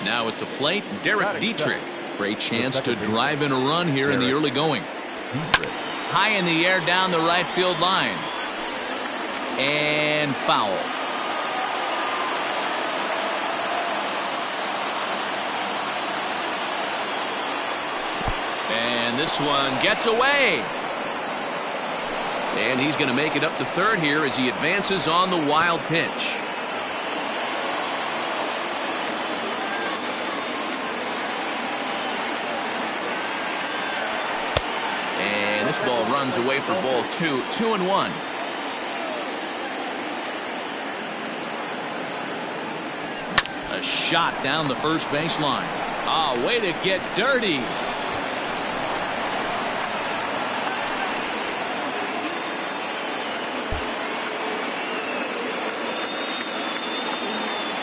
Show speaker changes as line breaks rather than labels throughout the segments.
Now at the plate, Derek Dietrich. Great chance to drive in a run here in the early going. High in the air down the right field line. And foul. And this one gets away. And he's going to make it up to third here as he advances on the wild pitch. And this ball runs away for ball 2, 2-1. A shot down the first baseline. Ah, way to get dirty.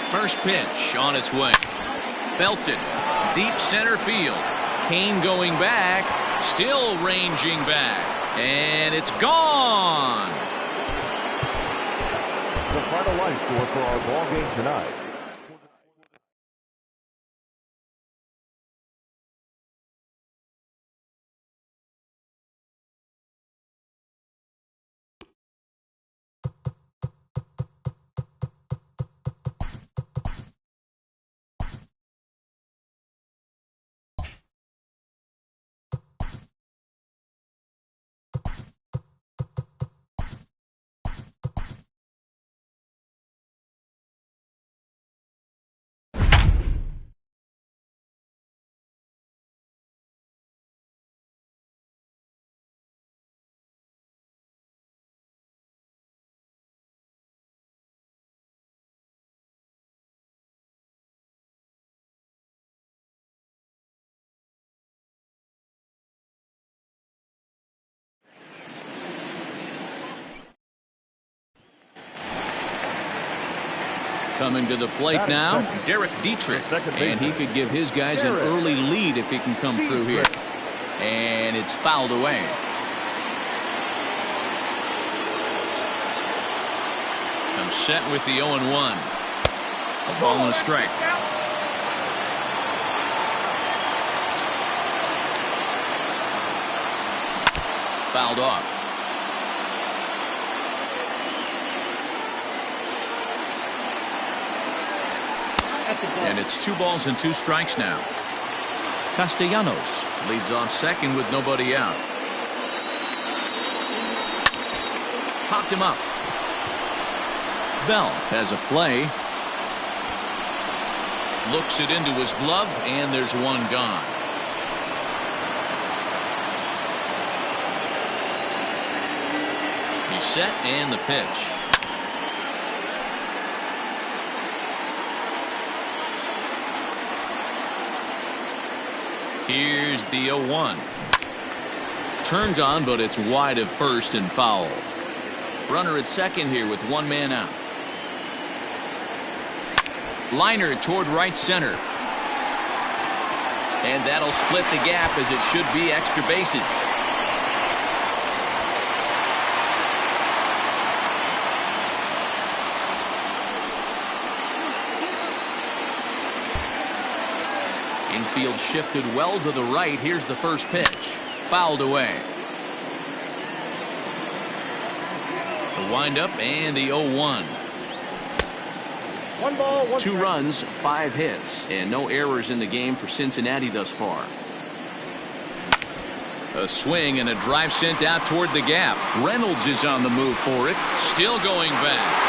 First pitch on its way. Belted. Deep center field. Kane going back. Still ranging back. And it's gone.
The final line score for our ball game tonight.
Coming to the plate now, Derek Dietrich. And he could give his guys an early lead if he can come through here. And it's fouled away. Comes set with the 0-1. A ball and a strike. Fouled off. And it's 2 balls and 2 strikes now. Castellanos leads off second with nobody out. Popped him up. Bell has a play. Looks it into his glove, and there's one gone. He's set, and the pitch. Here's the 0-1. Turned on, but it's wide of first and foul. Runner at second here with 1 man out. Liner toward right center. And that'll split the gap as it should be extra bases. Infield shifted well to the right. Here's the first pitch. Fouled away. The windup and the 0-1.
1 ball, 1
2 runs, 5 hits, and no errors in the game for Cincinnati thus far. A swing and a drive sent out toward the gap. Reynolds is on the move for it. Still going back.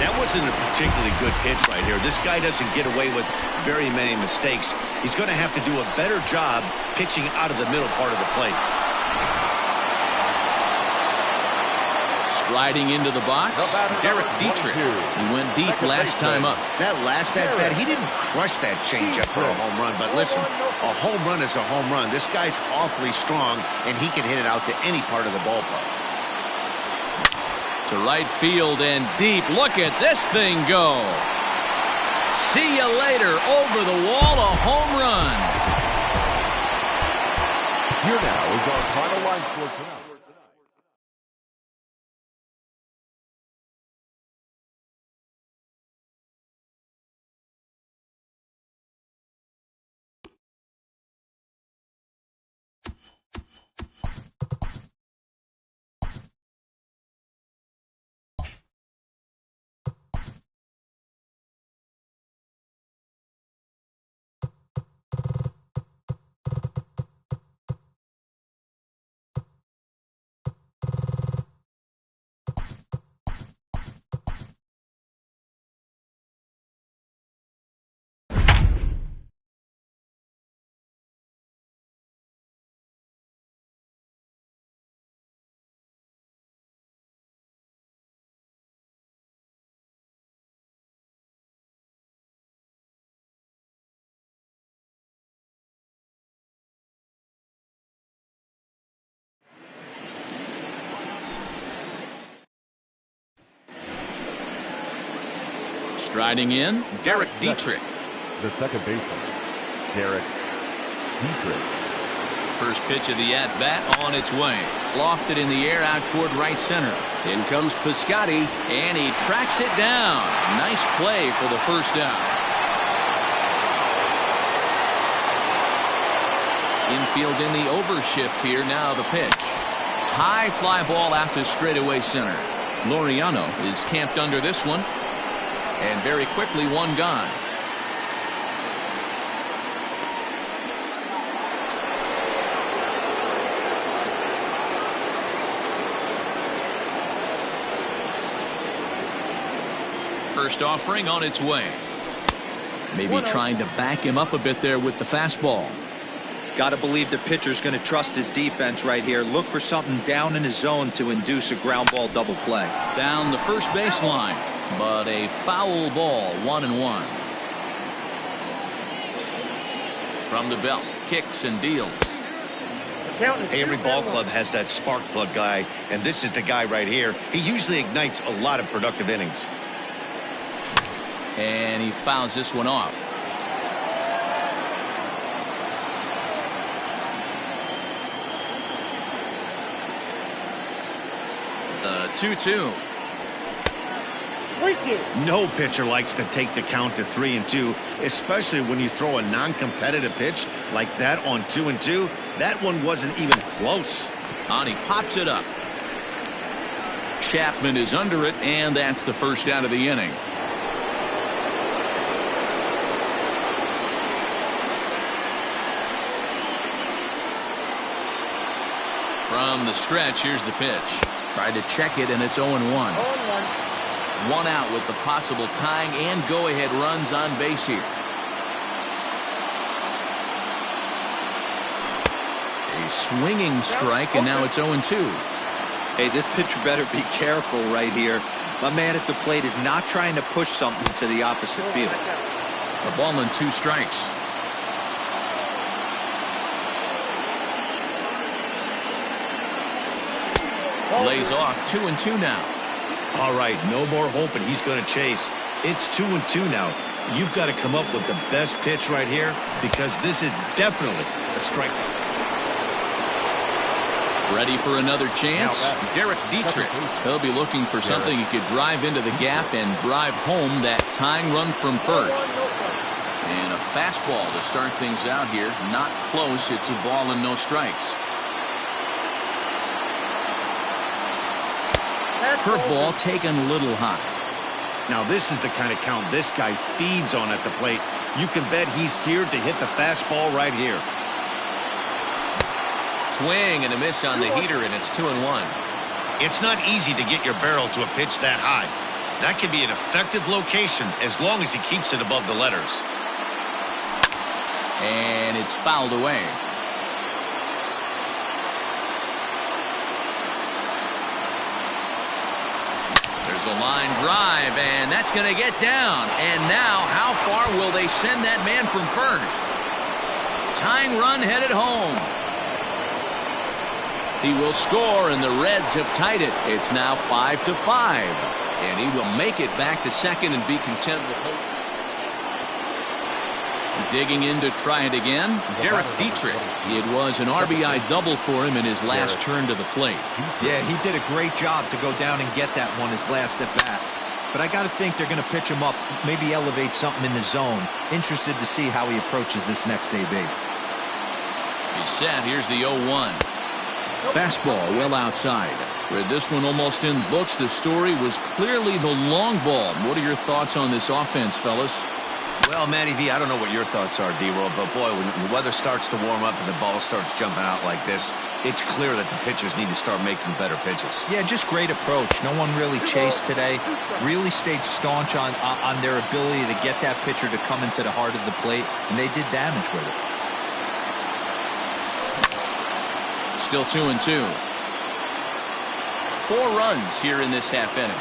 That wasn't a particularly good pitch right here. This guy doesn't get away with very many mistakes. He's going to have to do a better job pitching out of the middle part of the plate.
Striding into the box, Derek Dietrich. He went deep last time up.
That last at-bat, he didn't crush that changeup for a home run. But listen, a home run is a home run. This guy's awfully strong, and he can hit it out to any part of the ballpark.
To right field and deep. Look at this thing go. See you later. Over the wall, a home run.
Here now is our final line score tonight.
Striding in, Derek Dietrich.
The second baseman, Derek Dietrich.
First pitch of the at-bat on its way. Lofted in the air out toward right center. In comes Piscotty, and he tracks it down. Nice play for the first out. Infield in the overshift here. Now the pitch. High fly ball out to straightaway center. Laureano is camped under this one. And very quickly one gone. First offering on its way. Maybe trying to back him up a bit there with the fastball.
Got to believe the pitcher's going to trust his defense right here. Look for something down in his zone to induce a ground ball double play.
Down the first baseline, but a foul ball, 1-1. From the belt, kicks and deals.
Every ball club has that spark plug guy, and this is the guy right here. He usually ignites a lot of productive innings.
And he fouls this one off. The 2-2.
No pitcher likes to take the count to 3-2, especially when you throw a non-competitive pitch like that on 2-2. That one wasn't even close.
And he pops it up. Chapman is under it, and that's the first out of the inning. From the stretch, here's the pitch. Tried to check it, and it's 0-1. 1 out with the possible tying and go-ahead runs on base here. A swinging strike, and now it's 0-2.
Hey, this pitcher better be careful right here. My man at the plate is not trying to push something to the opposite field.
A ball and 2 strikes. Lays off 2-2 now.
All right, no more hoping he's going to chase. It's 2-2 now. You've got to come up with the best pitch right here because this is definitely a strikeout.
Ready for another chance? Derek Dietrich. He'll be looking for something he could drive into the gap and drive home that tying run from first. And a fastball to start things out here. Not close. It's a ball and no strikes. Curveball taken a little high.
Now this is the kind of count this guy feeds on at the plate. You can bet he's geared to hit the fastball right here.
Swing and a miss on the heater, and it's 2-1.
It's not easy to get your barrel to a pitch that high. That can be an effective location as long as he keeps it above the letters.
And it's fouled away. There's a line drive, and that's going to get down. And now, how far will they send that man from first? Tying run headed home. He will score, and the Reds have tied it. It's now 5-5. And he will make it back to second and be content with hope. Digging in to try it again, Derek Dietrich. It was an RBI double for him in his last turn to the plate.
Yeah, he did a great job to go down and get that one his last at bat. But I got to think they're going to pitch him up, maybe elevate something in the zone. Interested to see how he approaches this next AB.
He's set. Here's the 0-1. Fastball well outside. With this one almost in books, the story was clearly the long ball. What are your thoughts on this offense, fellas?
Well, Matty V, I don't know what your thoughts are, D-Roll, but boy, when the weather starts to warm up and the ball starts jumping out like this, it's clear that the pitchers need to start making better pitches.
Yeah, just great approach. No one really chased today. Really stayed staunch on their ability to get that pitcher to come into the heart of the plate, and they did damage with it.
Still 2-2. 4 runs here in this half inning.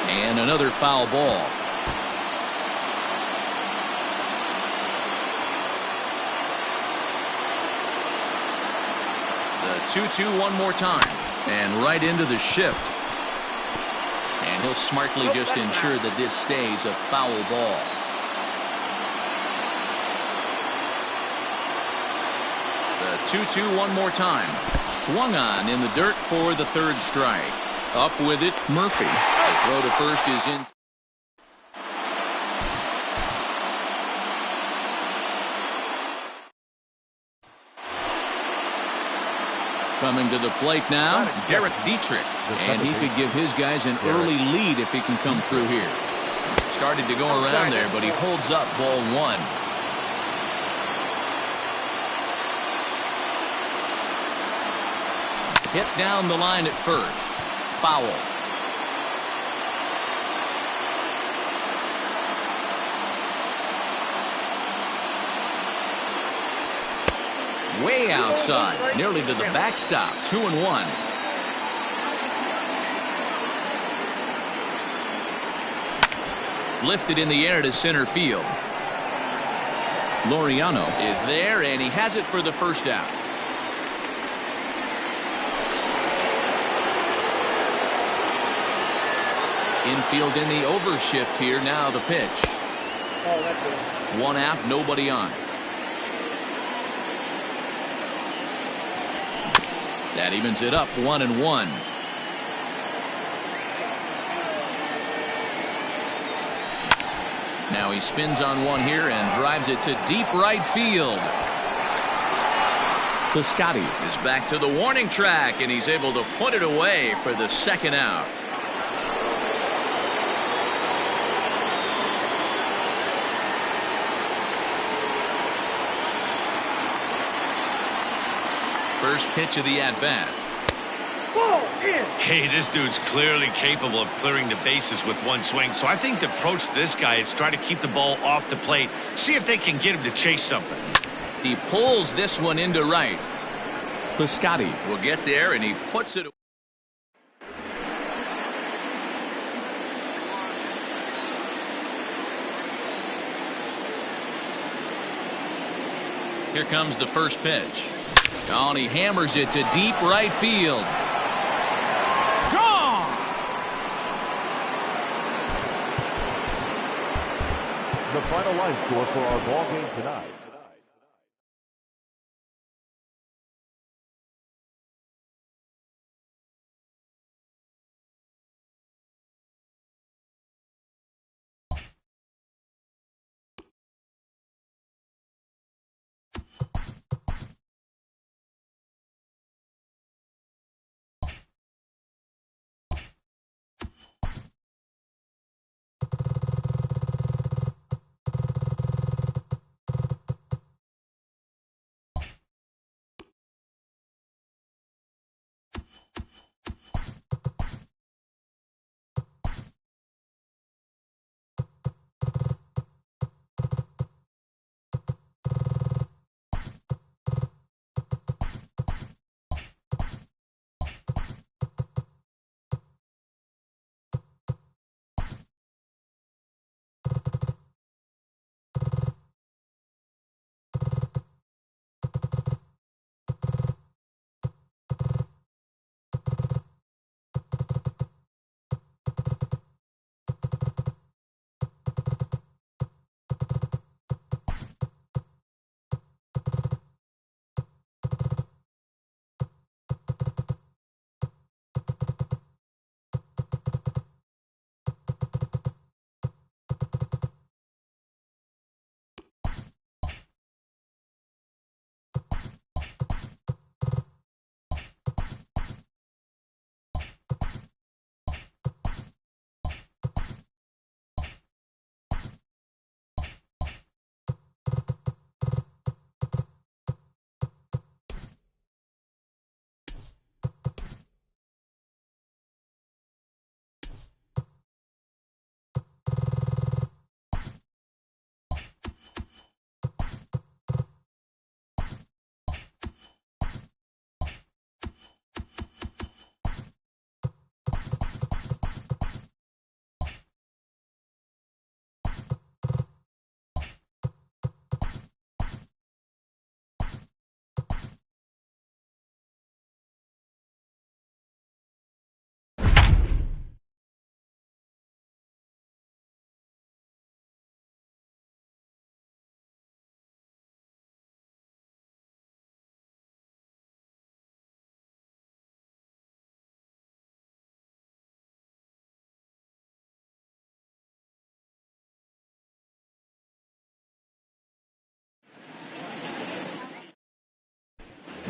And another foul ball. The 2-2 one more time. And right into the shift. And he'll smartly just ensure that this stays a foul ball. The 2-2 one more time. Swung on in the dirt for the third strike. Up with it, Murphy. The throw to first is in. Coming to the plate now, Derek Dietrich. And he could give his guys an early lead if he can come through here. Started to go around there, but he holds up ball one. Hit down the line at first. Foul. Way outside, nearly to the backstop. 2-1. Lifted in the air to center field. Laureano is there, and he has it for the first out. Infield in the overshift here. Now the pitch. Oh, that's good. One out, nobody on. That evens it up 1-1. Now he spins on one here and drives it to deep right field. Piscotty is back to the warning track, and he's able to put it away for the second out. First pitch of the at-bat.
Hey, this dude's clearly capable of clearing the bases with one swing. So I think the approach to this guy is try to keep the ball off the plate. See if they can get him to chase something.
He pulls this one into right. Piscotty will get there, and he puts it away. Here comes the first pitch. Oh, and he hammers it to deep right field. Gone!
The final line score for our ball game tonight.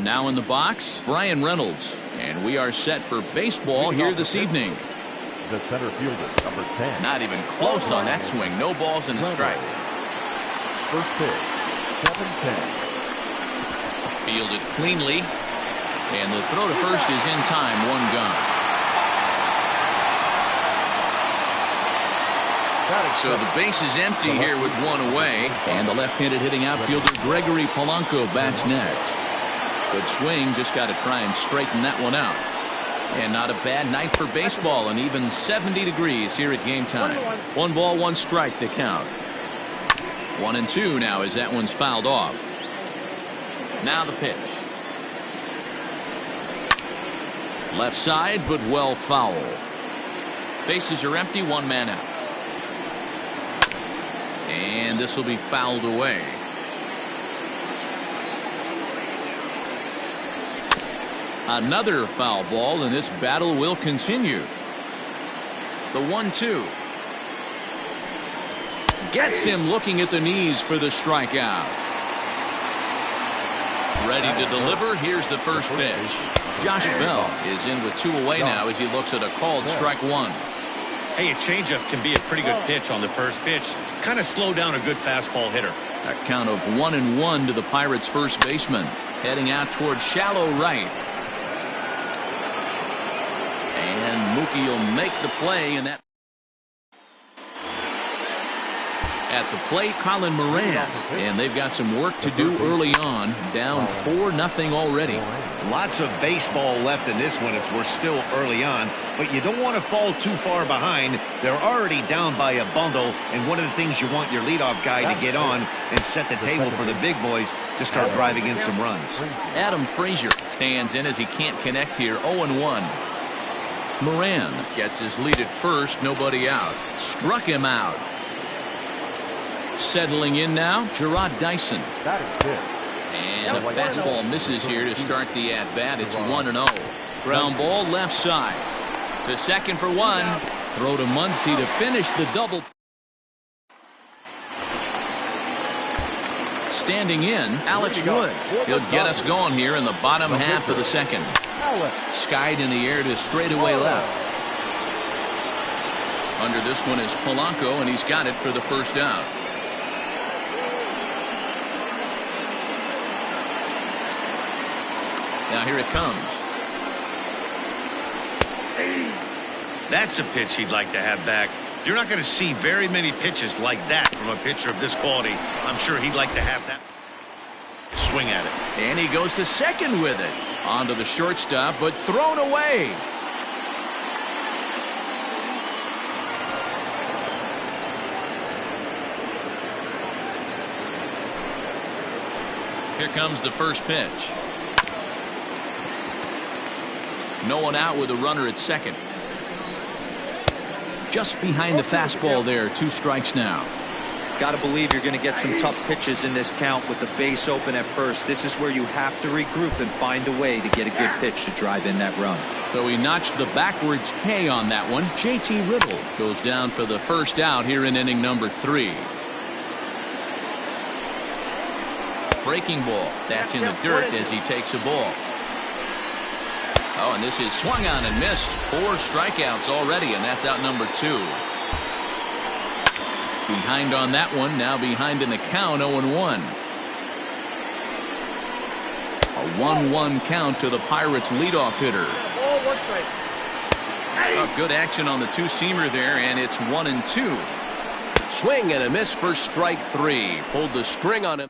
Now in the box, Brian Reynolds. And we are set for baseball here this evening.
The center fielder, number 10.
Not even close on that swing. No balls and a strike.
First pitch, 7-10.
Fielded cleanly. And the throw to first is in time. One gone. So the base is empty here with one away. And the left-handed hitting outfielder Gregory Polanco bats next. Good swing. Just got to try and straighten that one out. And not a bad night for baseball. And even 70 degrees here at game time. 1 ball, 1 strike the count. 1-2 now as that one's fouled off. Now the pitch. Left side, but well foul. Bases are empty. 1 man out. And this will be fouled away. Another foul ball, and this battle will continue. The 1-2. Gets him looking at the knees for the strikeout. Ready to deliver. Here's the first pitch. Josh Bell is in with 2 away now as he looks at a called strike 1.
Hey, a changeup can be a pretty good pitch on the first pitch. Kind of slow down a good fastball hitter.
A count of 1-1 to the Pirates' first baseman. Heading out towards shallow right. And Mookie will make the play, and that. At the plate, Colin Moran. And they've got some work to do early on. Down 4-0 already.
Lots of baseball left in this one as we're still early on, but you don't want to fall too far behind. They're already down by a bundle, and one of the things you want your leadoff guy to get on and set the table for the big boys to start driving in some runs.
Adam Frazier stands in as he can't connect here. 0-1. Moran gets his lead at first. Nobody out. Struck him out. Settling in now, Gerard Dyson.
That is good.
And a fastball misses here to start the at-bat. It's 1-0. Ground ball left side. To second for 1. Throw to Muncy to finish the double. Standing in, Alex Wood. He'll get us going here in the bottom half of the second. Skied in the air to straightaway left. Under this one is Polanco, and he's got it for the first out. Now here it comes.
That's a pitch he'd like to have back. You're not going to see very many pitches like that from a pitcher of this quality. I'm sure he'd like to have that. Swing at it.
And he goes to second with it. Onto the shortstop, but thrown away. Here comes the first pitch. No one out with a runner at second. Just behind the fastball there. 2 strikes now.
Got to believe you're going to get some tough pitches in this count with the base open at first. This is where you have to regroup and find a way to get a good pitch to drive in that run.
So he notched the backwards K on that one. JT Riddle goes down for the first out here in inning number 3. Breaking ball. That's in the dirt as he takes a ball. Oh, and this is swung on and missed. 4 strikeouts already, and that's out number 2. Behind on that one, now behind in the count, 0-1. A 1-1 count to the Pirates' leadoff hitter. Oh, good action on the 2-seamer there, and it's 1-2. Swing and a miss for strike 3. Pulled the string on him.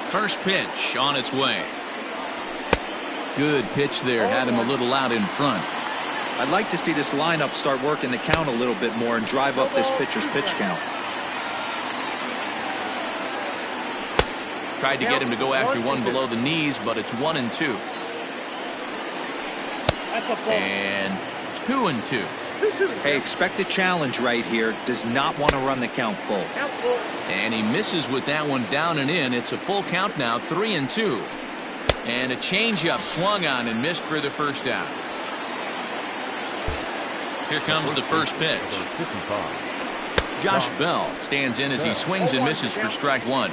First pitch on its way. Good pitch there. Had him a little out in front.
I'd like to see this lineup start working the count a little bit more and drive up this pitcher's pitch count.
Tried to get him to go after one below the knees, but it's 1-2. And 2-2.
Hey, expect a challenge right here. Does not want to run the count full.
And he misses with that one down and in. It's a full count now, 3-2. And a changeup swung on and missed for the first out. Here comes the first pitch. Josh Bell stands in as he swings and misses for strike one.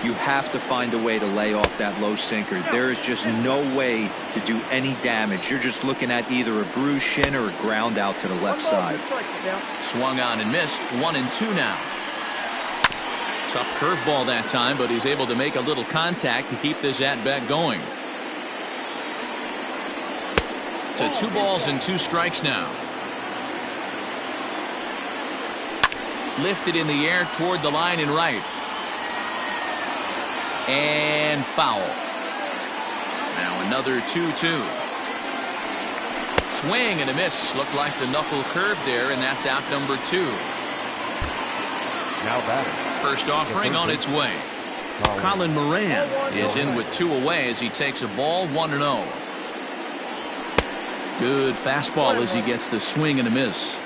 You have to find a way to lay off that low sinker. There is just no way to do any damage. You're just looking at either a bruised shin or a ground out to the left side.
Swung on and missed. 1-2 now. Tough curveball that time, but he's able to make a little contact to keep this at-bat going. To 2 balls and 2 strikes now. Lifted in the air toward the line and right. And foul. Now another 2-2. Swing and a miss. Looked like the knuckle curve there, and that's out number 2.
Now batting.
First offering on its way. Colin Moran is in with 2 away as he takes a ball 1-0. Good fastball as he gets the swing and a miss.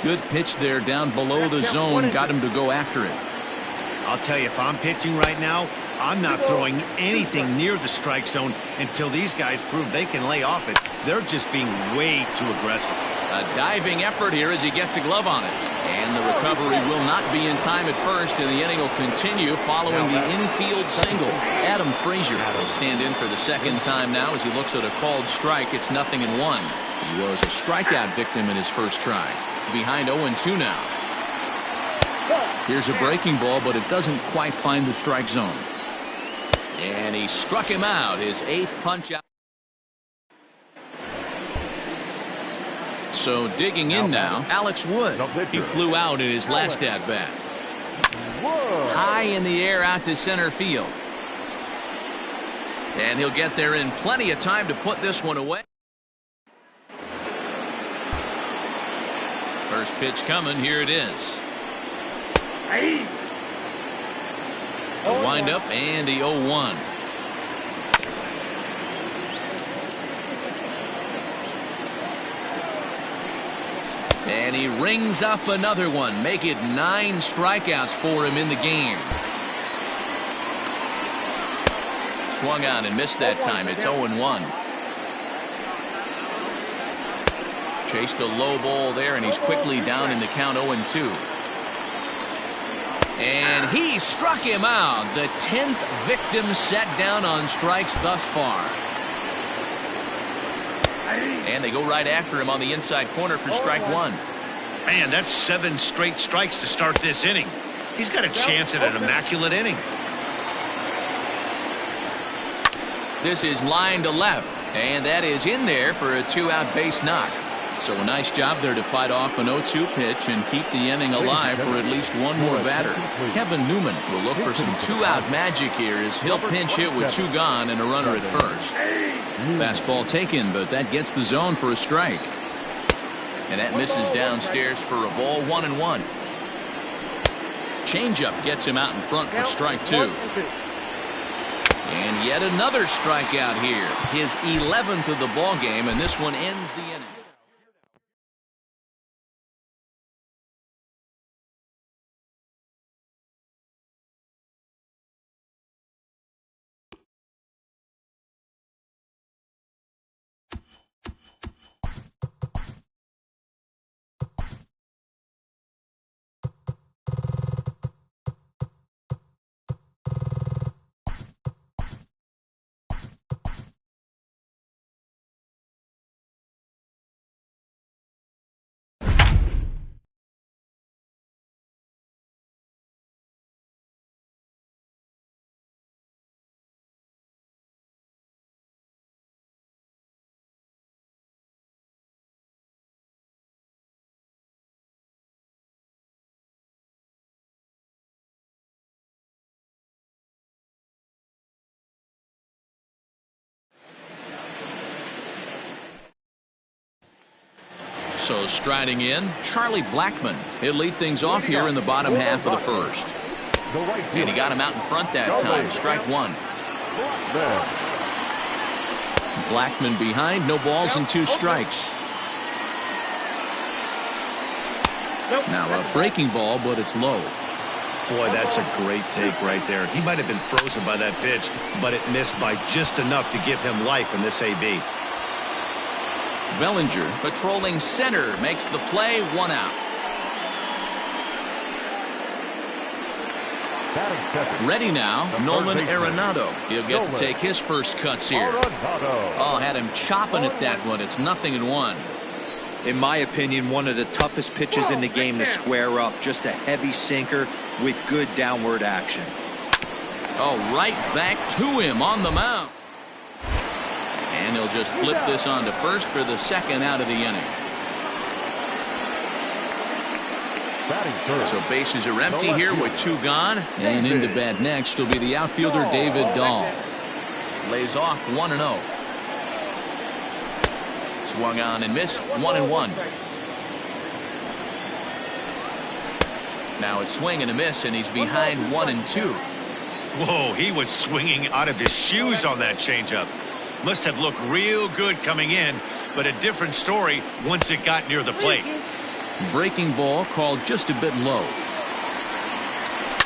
Good pitch there down below the zone. Got him to go after it.
I'll tell you, if I'm pitching right now, I'm not throwing anything near the strike zone until these guys prove they can lay off it. They're just being way too aggressive.
A diving effort here as he gets a glove on it. And the recovery will not be in time at first, and the inning will continue following the infield single. Adam Frazier will stand in for the second time now as he looks at a called strike. It's 0-1. He was a strikeout victim in his first try. Behind 0-2 now. Here's a breaking ball, but it doesn't quite find the strike zone. And he struck him out, his 8th punch out. So digging in now, Alex Wood. He flew out in his last at-bat. High in the air out to center field. And he'll get there in plenty of time to put this one away. First pitch coming, here it is. The windup and the 0-1. And he rings up another one. Make it 9 strikeouts for him in the game. Swung on and missed that time. It's 0-1. Chased a low ball there, and he's quickly down in the count 0-2. And he struck him out. The 10th victim set down on strikes thus far. And they go right after him on the inside corner for strike one.
Man, that's 7 straight strikes to start this inning. He's got a chance at an immaculate inning.
This is line to left, and that is in there for a 2-out base knock. So a nice job there to fight off an 0-2 pitch and keep the inning alive for at least one more batter. Kevin Newman will look for some 2-out magic here as he'll pinch hit with 2 gone and a runner at first. Fastball taken, but that gets the zone for a strike. And that misses downstairs for a ball. 1-1. Changeup gets him out in front for strike 2. And yet another strikeout here. His 11th of the ball game, and this one ends the inning. So striding in, Charlie Blackmon. He'll lead things off here in the bottom half of the first. And he got him out in front that time. Strike 1. Blackmon behind, no balls and 2 strikes. Now a breaking ball, but it's low.
Boy, that's a great take right there. He might have been frozen by that pitch, but it missed by just enough to give him life in this AB.
Bellinger patrolling center makes the play, 1 out. Ready now, Nolan Arenado. He'll get to take his first cuts here. Oh, had him chopping at that one. It's 0-1.
In my opinion, one of the toughest pitches in the game to square up. Just a heavy sinker with good downward action.
Oh, right back to him on the mound. And he'll just flip this on to first for the 2nd out of the inning. So bases are empty here with 2 gone. And into bat next will be the outfielder David Dahl. Lays off 1-0. Swung on and missed, 1-1. Now it's swing and a miss, and he's behind 1-2.
Whoa, he was swinging out of his shoes on that changeup. Must have looked real good coming in, but a different story once it got near the plate.
Breaking ball called just a bit low.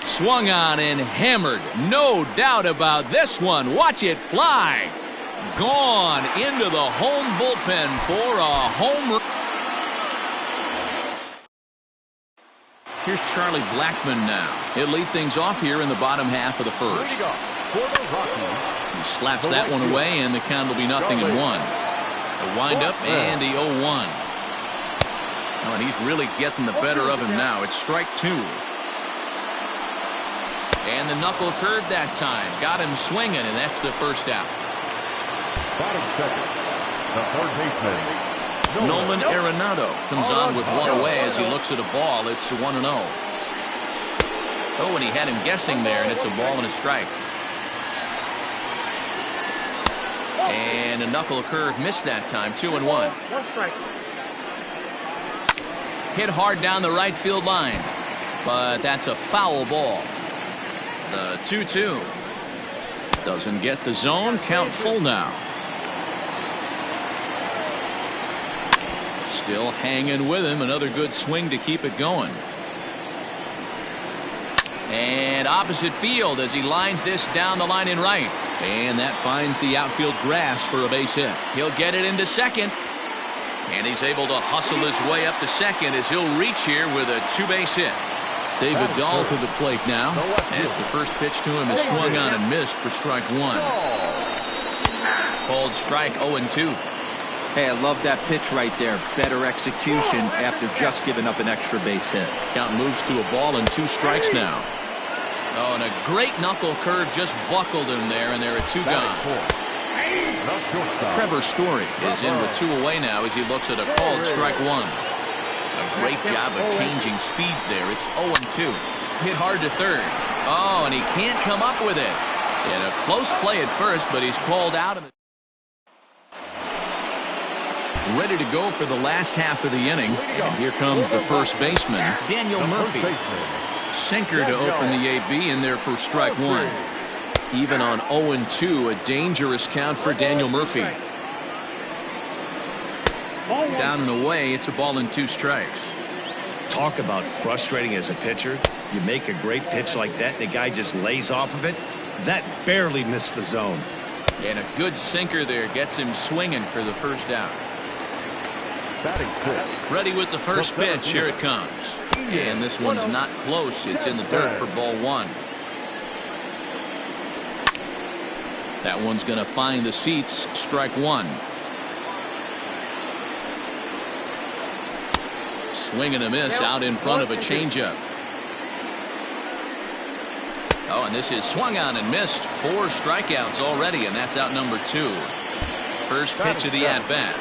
Swung on and hammered. No doubt about this one. Watch it fly. Gone into the home bullpen for a home run. Here's Charlie Blackmon now. He'll lead things off here in the bottom half of the first. He slaps that one away, and the count will be 0-1. The windup and the 0-1. Oh, and he's really getting the better of him now. It's strike 2. And the knuckle curve that time. Got him swinging, and that's the first out.
Batting second, the third baseman,
Nolan Arenado comes on with 1 away as he looks at a ball. It's 1-0. Oh, and he had him guessing there, and it's a ball and a strike. And a knuckle curve missed that time. 2-1. Hit hard down the right field line, but that's a foul ball. The 2-2 doesn't get the zone. Count full now. Still hanging with him. Another good swing to keep it going. And opposite field as he lines this down the line in right. And that finds the outfield grass for a base hit. He'll get it into second. And he's able to hustle his way up to second as he'll reach here with a 2-base hit. David Dahl to the plate now as the first pitch to him is swung on and missed for strike 1. Called strike 0-2.
Hey, I love that pitch right there. Better execution after just giving up an extra base hit.
Count moves to a ball and 2 strikes now. Oh, and a great knuckle curve just buckled him there, and there are 2 gone. Trevor Story is in with 2 away now as he looks at a called strike 1. A great job of changing speeds there. It's 0-2. Hit hard to third. Oh, and he can't come up with it. And a close play at first, but he's called out. Ready to go for the last half of the inning. And here comes the first baseman, Daniel Murphy. Sinker to open the AB in there for strike 1. Even on 0-2, a dangerous count for Daniel Murphy. Down and away, it's a ball and 2 strikes.
Talk about frustrating as a pitcher. You make a great pitch like that, and the guy just lays off of it. That barely missed the zone.
And a good sinker there gets him swinging for the first out. Ready with the first pitch. Here it comes. And this one's not close. It's in the dirt for ball 1. That one's going to find the seats. Strike 1. Swing and a miss out in front of a changeup. Oh, and this is swung on and missed. 4 strikeouts already, and that's out number 2. First pitch of the at-bat.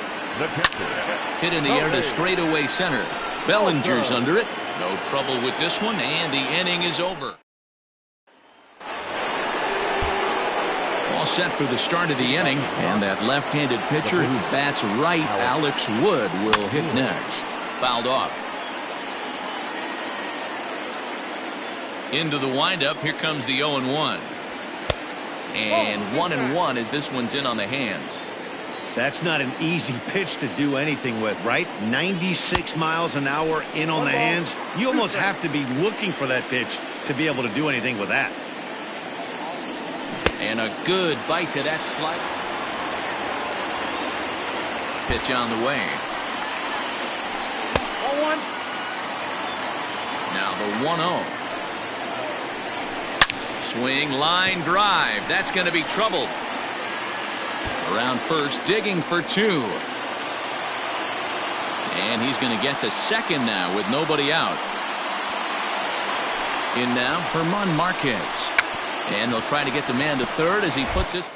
Hit in the air to straightaway center. Bellinger's under it. No trouble with this one, and the inning is over. All set for the start of the inning, and that left-handed pitcher who bats right, Alex Wood, will hit next. Fouled off. Into the windup. Here comes the 0-1. And 1-1 as this one's in on the hands.
That's not an easy pitch to do anything with, right? 96 miles an hour in on the hands. You almost have to be looking for that pitch to be able to do anything with that. And a good bite to that slider.
pitch on the way. Now the 1-0. Swing, line drive. That's going to be trouble. Around first, digging for 2. And he's going to get to second now with nobody out. In now, Herman Marquez. And they'll try to get the man to third as he puts this.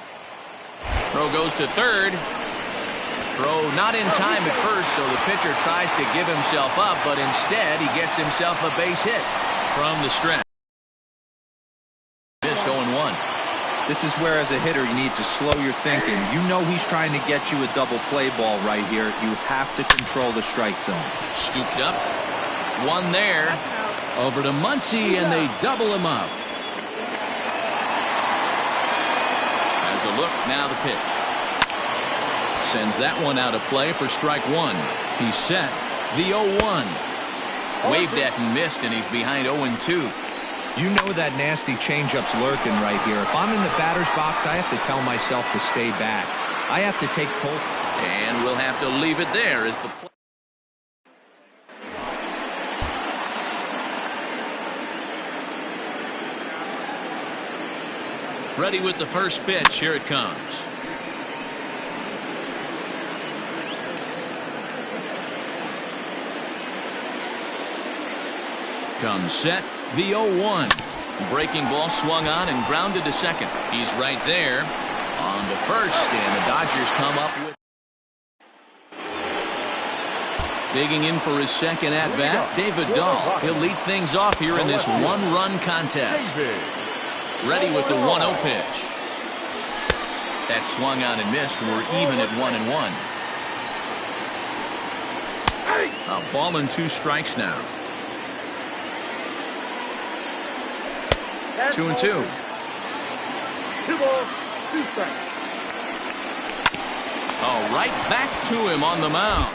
Throw goes to third. Throw not in time at first, so the pitcher tries to give himself up, but instead he gets himself a base hit from the stretch. Missed 0-1.
This is where, as a hitter, you need to slow your thinking. You know he's trying to get you a double play ball right here. You have to control the strike zone.
Scooped up. One there. Over to Muncy, and they double him up. As a look, now the pitch. Sends that one out of play for strike 1. He's set. The 0-1. Waved at and missed, and he's behind 0-2.
You know that nasty changeup's lurking right here. If I'm in the batter's box, I have to tell myself to stay back. I have to take pulse.
And we'll have to leave it there as the play. Ready with the first pitch. Here it comes. Comes set. The 0-1. Breaking ball swung on and grounded to second. He's right there on to first, and the Dodgers come up with. Digging in for his second at bat, David Dahl. He'll lead things off here in this one-run contest. Ready with the 1-0 pitch. That swung on and missed. We're even at 1-1. A ball and 2 strikes now. 2-2.
2 balls, 2 strikes.
Oh, right back to him on the mound.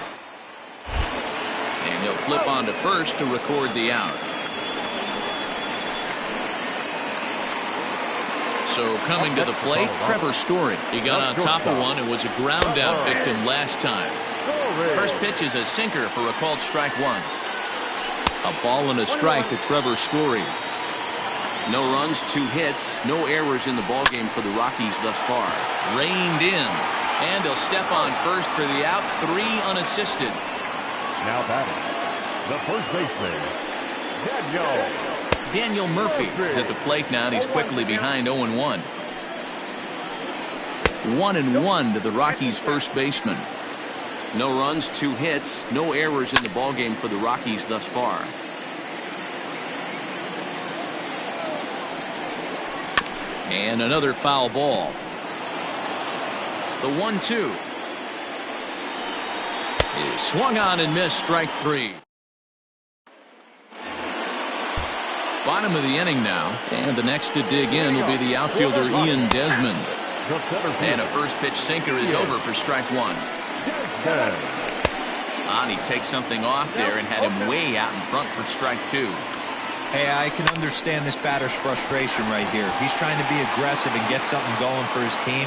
And he'll flip on to first to record the out. So coming to the plate, Trevor Story. He got on top of one and was a ground out victim last time. First pitch is a sinker for a called strike 1. A ball and a strike to Trevor Story. No runs, 2 hits, no errors in the ballgame for the Rockies thus far. Reined in, and he'll step on first for the out. 3 unassisted.
Now batting, the first baseman,
Daniel Murphy is at the plate now, and he's quickly behind 0-1. 1-1 to the Rockies' first baseman. No runs, 2 hits, no errors in the ballgame for the Rockies thus far. And another foul ball. The 1-2 is swung on and missed. Strike 3. Bottom of the inning now, and the next to dig in will be the outfielder Ian Desmond. And a first pitch sinker is over for strike 1. He takes something off there and had him way out in front for strike 2.
Hey, I can understand this batter's frustration right here. He's trying to be aggressive and get something going for his team.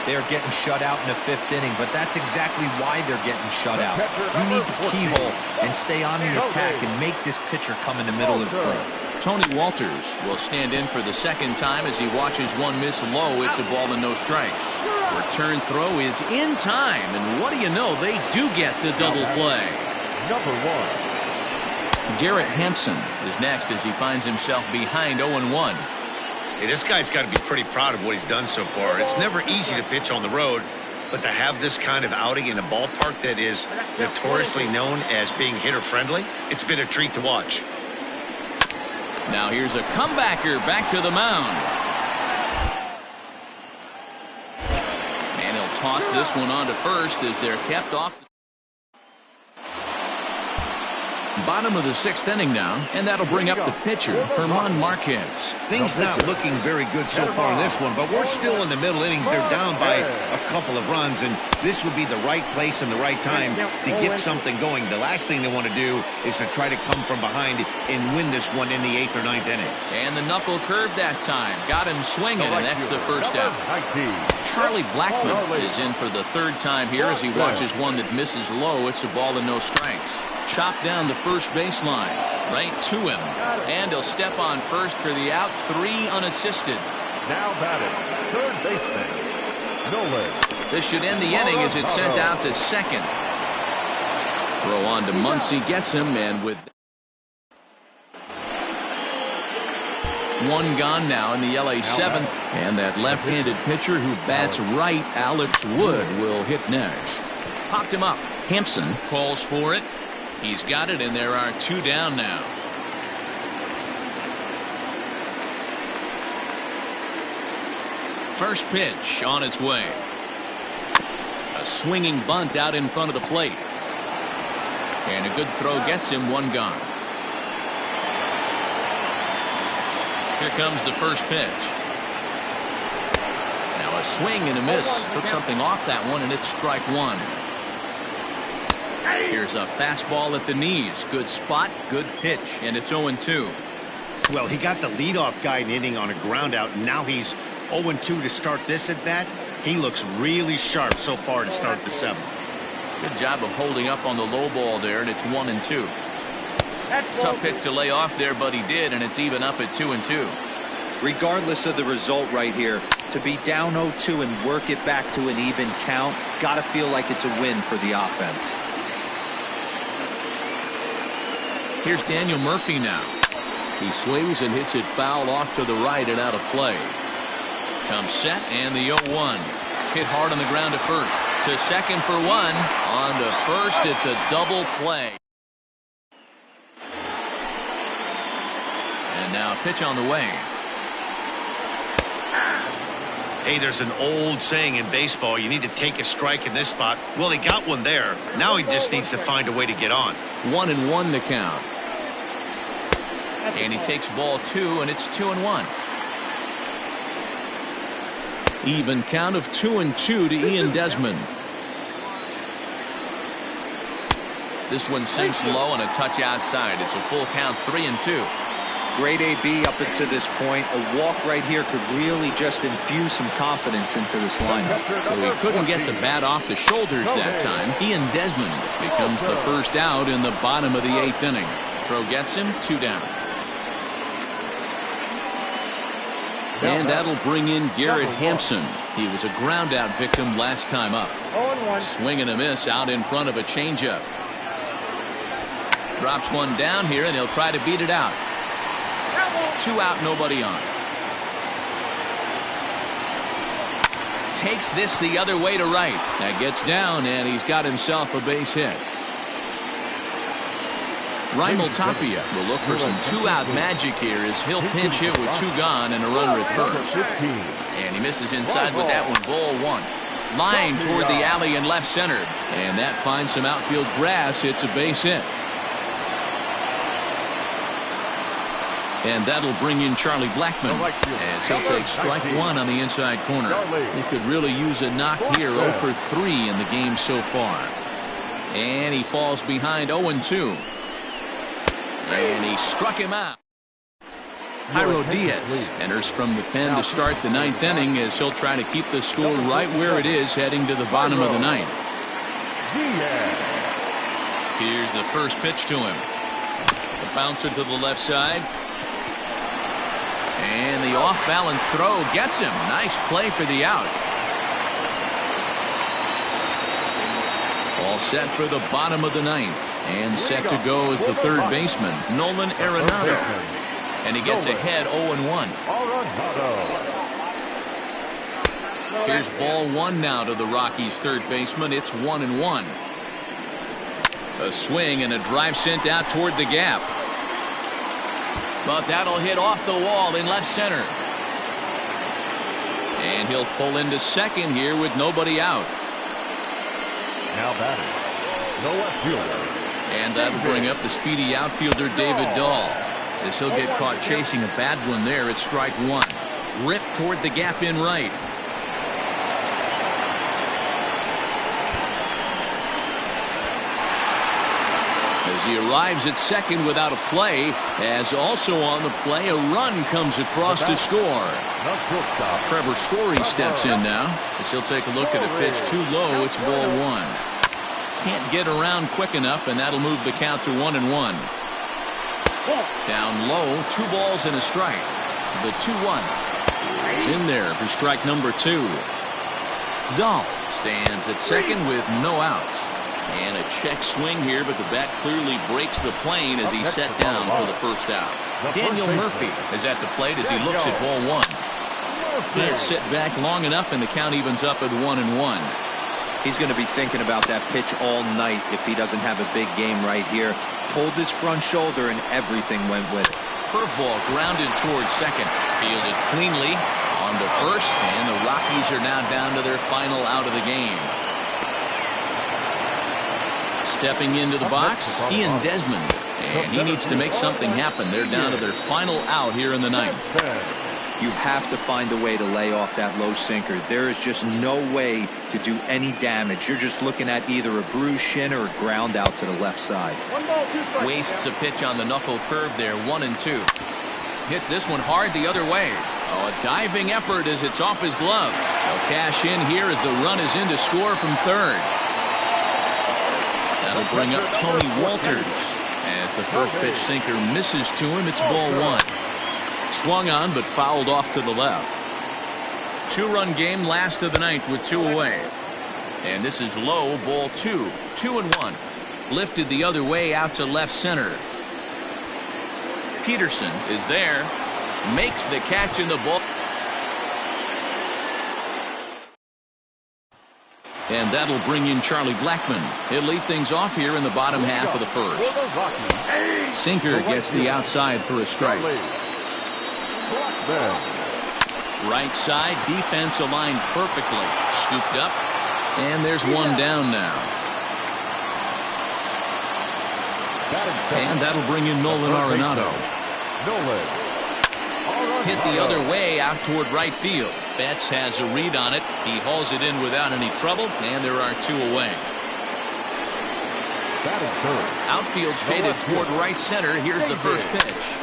They're getting shut out in the 5th inning, but that's exactly why they're getting shut out. You need to keyhole and stay on the attack and make this pitcher come in the middle of the plate.
Tony Walters will stand in for the second time as he watches one miss low. It's a ball and no strikes. Return throw is in time, and what do you know? They do get the double play.
Number 1.
Garrett Hampson is next as he finds himself behind 0-1.
Hey, this guy's got to be pretty proud of what he's done so far. It's never easy to pitch on the road, but to have this kind of outing in a ballpark that is notoriously known as being hitter-friendly, it's been a treat to watch.
Now here's a comebacker back to the mound. And he'll toss this one on to first as they're kept off. Bottom of the 6th inning now, and that'll bring up the pitcher, German Marquez.
Things not looking very good so far in this one, but we're still in the middle innings. They're down by a couple of runs, and this would be the right place and the right time to get something going. The last thing they want to do is to try to come from behind and win this one in the 8th or 9th inning.
And the knuckle curve that time. Got him swinging, and that's the first out. Charlie Blackmon is in for the 3rd time here as he watches one that misses low. It's a ball and no strikes. Chopped down the first baseline, right to him. And he'll step on first for the out, 3 unassisted.
Now batting, 3rd baseman, Nolan.
This should end the inning as it's sent out to second. Throw on to Muncy, gets him, and with 1 gone now in the LA 7th, and that left-handed pitcher who bats right, Alex Wood, will hit next. Popped him up. Hampson calls for it. He's got it, and there are 2 down now. First pitch on its way. A swinging bunt out in front of the plate. And a good throw gets him, 1 gone. Here comes the first pitch. Now a swing and a miss. Took something off that one, and it's strike 1. Here's a fastball at the knees. Good spot, good pitch, and it's 0-2.
Well, he got the leadoff guy in the inning on a ground out. Now he's 0-2 to start this at bat. He looks really sharp so far to start the 7th.
Good job of holding up on the low ball there, and it's 1-2. Tough pitch to lay off there, but he did, and it's even up at 2-2.
Regardless of the result right here, to be down 0-2 and work it back to an even count, gotta feel like it's a win for the offense.
Here's Daniel Murphy now. He swings and hits it foul off to the right and out of play. Comes set, and the 0-1. Hit hard on the ground to first. To second for 1. On to first, it's a double play. And now pitch on the way.
Hey, there's an old saying in baseball, you need to take a strike in this spot. Well, he got one there. Now he just needs to find a way to get on.
1-1 the count. And he takes ball 2, and it's 2-1. Even count of 2-2 to Ian Desmond. This one sinks low and a touch outside. It's a full count, 3-2.
Great AB up until this point. A walk right here could really just infuse some confidence into this lineup.
So he couldn't get the bat off the shoulders that time. Ian Desmond becomes the first out in the bottom of the 8th inning. Throw gets him, 2 down. And that'll bring in Garrett Hampson. He was a ground out victim last time up. Swing and a miss out in front of a changeup. Drops one down here, and he'll try to beat it out. 2 out, nobody on. Takes this the other way to right. That gets down, and he's got himself a base hit. Raimel Tapia will look for some 2-out magic here as he'll pinch hit with 2 gone and a runner at first. And he misses inside with that one, ball 1. Line toward the alley in left center. And that finds some outfield grass. It's a base hit. And that'll bring in Charlie Blackmon as he'll take strike 1 on the inside corner. He could really use a knock here. 0 for 3 in the game so far. And he falls behind 0-2. And he struck him out. Jairo Diaz enters from the pen to start the 9th inning as he'll try to keep the score right where it is heading to the bottom of the 9th. Here's the first pitch to him. A bouncer to the left side. And the off-balance throw gets him. Nice play for the out. All set for the bottom of the 9th. And set to go as the 3rd baseman, Nolan Arenado. And he gets ahead 0-1. Here's ball 1 now to the Rockies' 3rd baseman. It's 1-1. A swing and a drive sent out toward the gap. But that'll hit off the wall in left center. And he'll pull into second here with nobody out.
Now batting, the left fielder,
And that'll bring up the speedy outfielder David Dahl. As he'll get caught chasing a bad one there, it's strike one. Rip toward the gap in right. As he arrives at second without a play, as also on the play, a run comes across to score. Trevor Story steps in now as he'll take a look at a pitch too low. It's ball one. Can't get around quick enough, and that'll move the count to 1-1. Down low, 2 balls and a strike. The 2-1 is in there for strike number 2. Dahl stands at second with no outs. And a check swing here, but the bat clearly breaks the plane as he's set down for the first out. Daniel Murphy is at the plate as he looks at ball one. Can't sit back long enough, and the count evens up at 1-1.
He's going to be thinking about that pitch all night if he doesn't have a big game right here. Pulled his front shoulder, and everything went with it.
Curveball grounded towards second. Fielded cleanly on to first, and the Rockies are now down to their final out of the game. Stepping into the box, Ian Desmond, and he needs to make something happen. They're down to their final out here in the ninth.
You have to find a way to lay off that low sinker. There is just no way to do any damage. You're just looking at either a bruised shin or a ground out to the left side.
Wastes a pitch on the knuckle curve there, 1-2. Hits this one hard the other way. Oh, a diving effort as it's off his glove. They'll cash in here as the run is in to score from third. That'll bring up Tony Walters as the first pitch sinker misses to him. It's ball one. Swung on but fouled off to the left. 2-run game, last of the ninth with 2 away. And this is low, ball 2. 2-1. Lifted the other way out to left center. Peterson is there. Makes the catch in the ball. And that'll bring in Charlie Blackmon. He'll lead things off here in the bottom half of the first. Sinker gets the outside for a strike. Right side, defense aligned perfectly. Scooped up, and there's one down now. And that'll bring in Nolan Arenado. Hit the other way out toward right field. Betts has a read on it. He hauls it in without any trouble, and there are 2 away. Outfield shaded toward right center. Here's the first pitch.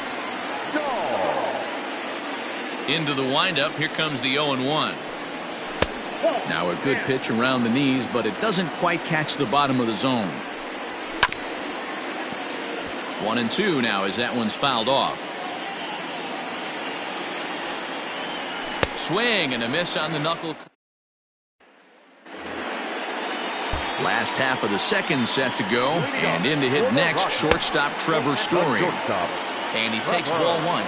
Into the windup. Here comes the 0-1. Now a good pitch around the knees, but it doesn't quite catch the bottom of the zone. 1-2 now as that one's fouled off. Swing and a miss on the knuckle. Last half of the second set to go, and in to hit next, shortstop Trevor Story. And he takes ball one.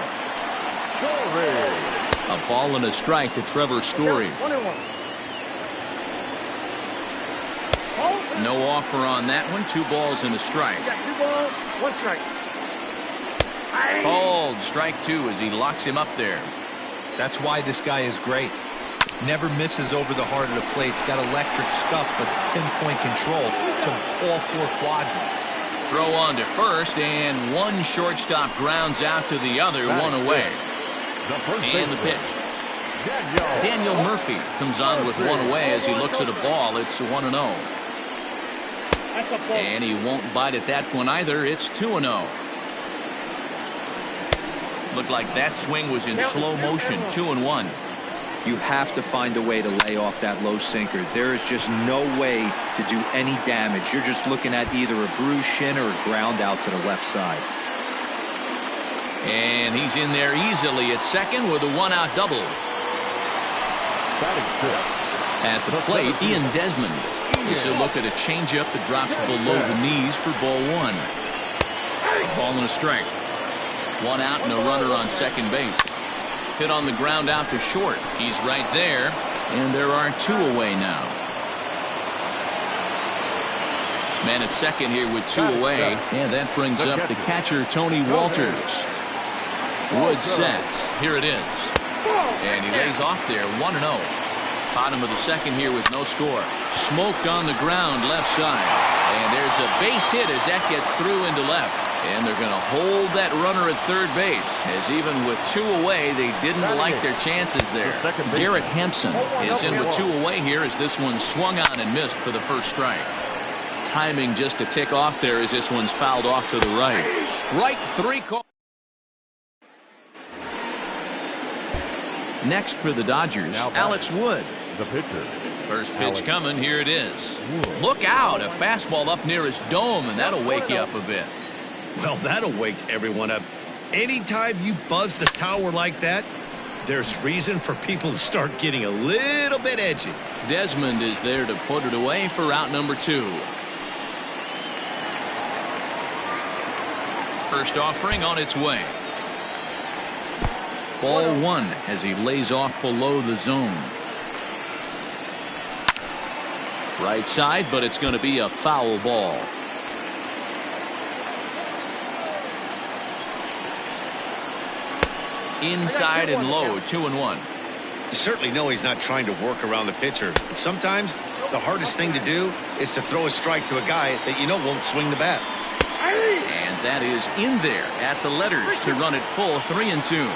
A ball and a strike to Trevor Story. No offer on that one. 2 balls and a strike.
2 balls, 1 strike.
Called strike 2 as he locks him up there.
That's why this guy is great. Never misses over the heart of the plate. He's got electric stuff, but pinpoint control to all 4 quadrants.
Throw on to first, and one shortstop grounds out to the other, 1 away. And the pitch. Daniel Murphy comes on with 1 away as he looks at a ball. It's 1-0. And he won't bite at that one either. It's 2-0. Looked like that swing was in slow motion. 2-1.
You have to find a way to lay off that low sinker. There is just no way to do any damage. You're just looking at either a bruised shin or a ground out to the left side.
And he's in there easily at second with a 1-out double. At the plate, Ian Desmond. This will look at a changeup that drops below the knees for ball 1. A ball and a strike. 1 out and a runner on second base. Hit on the ground out to short. He's right there, and there are 2 away now. Man at second here with 2 away, and that brings up the catcher Tony Walters. Wood sets. Here it is, and he lays off there. 1-0. Bottom of the second here with no score. Smoked on the ground left side. And there's a base hit as that gets through into left. And they're going to hold that runner at third base, as even with 2 away, they didn't like their chances there. Garrett Hampson is in with 2 away here as this one swung on and missed for the first strike. Timing just to tick off there as this one's fouled off to the right. Strike 3 call. Next for the Dodgers, Alex Wood.
The pitcher.
First pitch coming. Here it is. Look out. A fastball up near his dome, and that'll wake you up a bit.
Well, that'll wake everyone up. Anytime you buzz the tower like that, there's reason for people to start getting a little bit edgy.
Desmond is there to put it away for out number 2. First offering on its way. Ball 1 as he lays off below the zone. Right side, but it's going to be a foul ball. Inside and low, 2-1.
You certainly know he's not trying to work around the pitcher. But sometimes the hardest thing to do is to throw a strike to a guy that you know won't swing the bat.
And that is in there at the letters to run it full 3-2.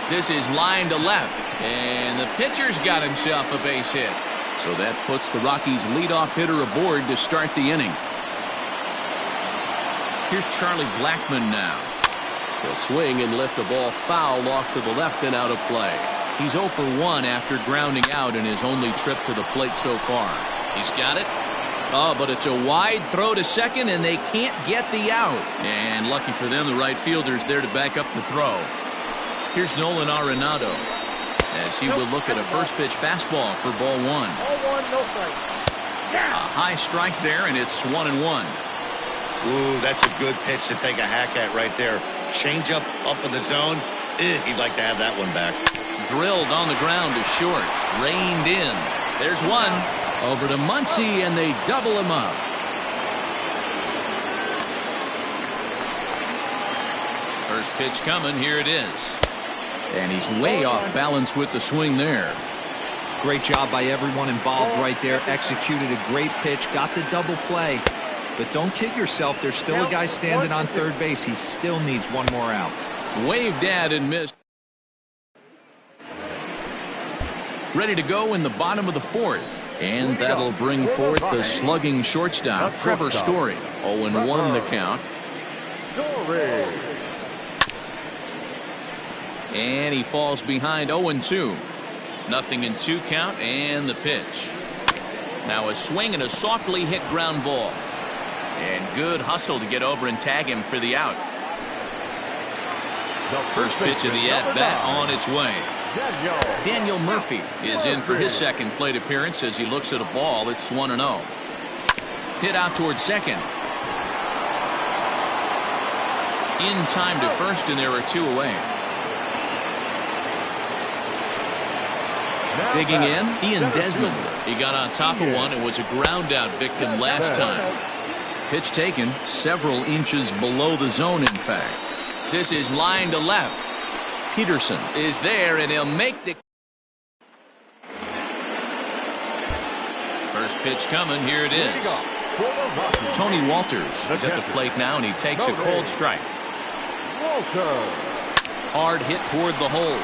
This is line to left, and the pitcher's got himself a base hit. So that puts the Rockies' leadoff hitter aboard to start the inning. Here's Charlie Blackmon now. He'll swing and lift the ball foul off to the left and out of play. He's 0 for 1 after grounding out in his only trip to the plate so far. He's got it. Oh, but it's a wide throw to second, and they can't get the out. And lucky for them, the right fielder's there to back up the throw. Here's Nolan Arenado as he will look at a first pitch fastball for ball 1.
Ball 1, no strike.
A high strike there, and it's 1-1.
Ooh, that's a good pitch to take a hack at right there. Change up in the zone. He'd like to have that one back.
Drilled on the ground to short. Reined in. There's one. Over to Muncy, and they double him up. First pitch coming. Here it is. And he's way off balance with the swing there.
Great job by everyone involved right there. Executed a great pitch. Got the double play. But don't kid yourself. There's still a guy standing on third base. He still needs one more out.
Waved at and missed. Ready to go in the bottom of the 4th. And that'll bring forth the slugging shortstop, Trevor Story. 0-1 the count. And he falls behind 0-2. Nothing in 2 count, and the pitch. Now a swing and a softly hit ground ball. And good hustle to get over and tag him for the out. First pitch of the at-bat on its way. Daniel Murphy is in for his second plate appearance as he looks at a ball. It's 1-0. Hit out towards second. In time to first, and there are 2 away. Digging in, Ian Desmond. He got on top of one and was a ground out victim last time. Pitch taken several inches below the zone, in fact. This is line to left. Peterson is there, and he'll make the first pitch coming. Here it is. Tony Walters is at the plate now, and he takes a cold strike. Hard hit toward the hole.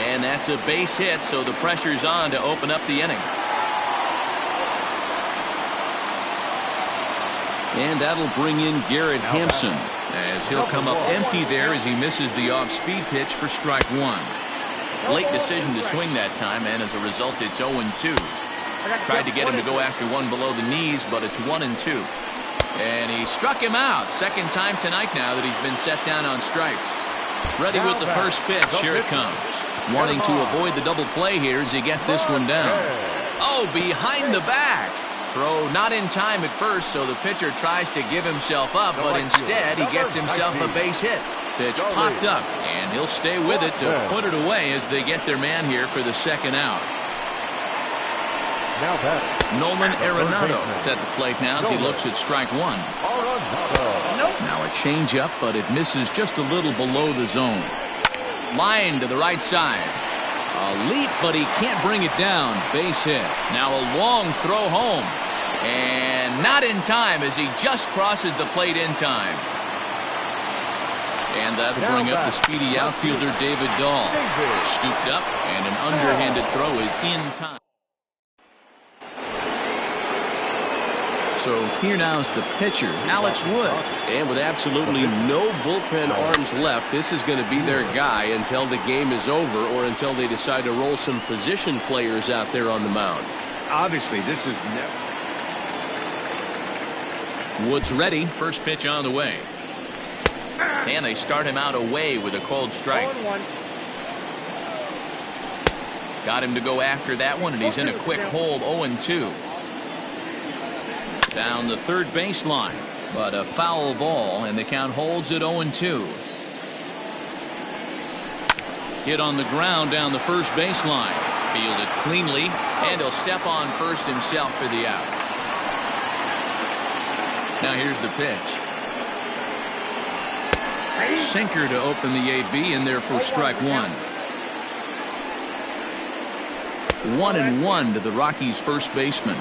And that's a base hit, so the pressure's on to open up the inning. And that'll bring in Garrett Hampson as he'll come up empty there as he misses the off-speed pitch for strike 1. Late decision to swing that time, and as a result, it's 0-2. Tried to get him to go after one below the knees, but it's 1-2. And he struck him out. Second time tonight now that he's been set down on strikes. Ready with the first pitch. Here it comes. Wanting to avoid the double play here as he gets this one down. Oh, behind the back. Throw not in time at first, so the pitcher tries to give himself up, but instead he gets himself a base hit. Pitch popped up, and he'll stay with it to put it away as they get their man here for the second out. Nolan Arenado is at the plate now as he looks at strike 1. Now a changeup, but it misses just a little below the zone. Line to the right side. A leap, but he can't bring it down. Base hit. Now a long throw home. And not in time as he just crosses the plate in time. And that'll bring up the speedy outfielder David Dahl. Scooped up, and an underhanded throw is in time. So here now is the pitcher, Alex Wood.
And with absolutely no bullpen arms left, this is going to be their guy until the game is over or until they decide to roll some position players out there on the mound.
Obviously, this is
Wood's ready. First pitch on the way. And they start him out away with a cold strike. Got him to go after that one, and he's in a quick hold. 0-2. Down the third baseline, but a foul ball, and the count holds at 0-2. Hit on the ground down the first baseline. Fielded cleanly, and he'll step on first himself for the out. Now here's the pitch. Sinker to open the AB, and there for strike one. 1-1 to the Rockies' first baseman.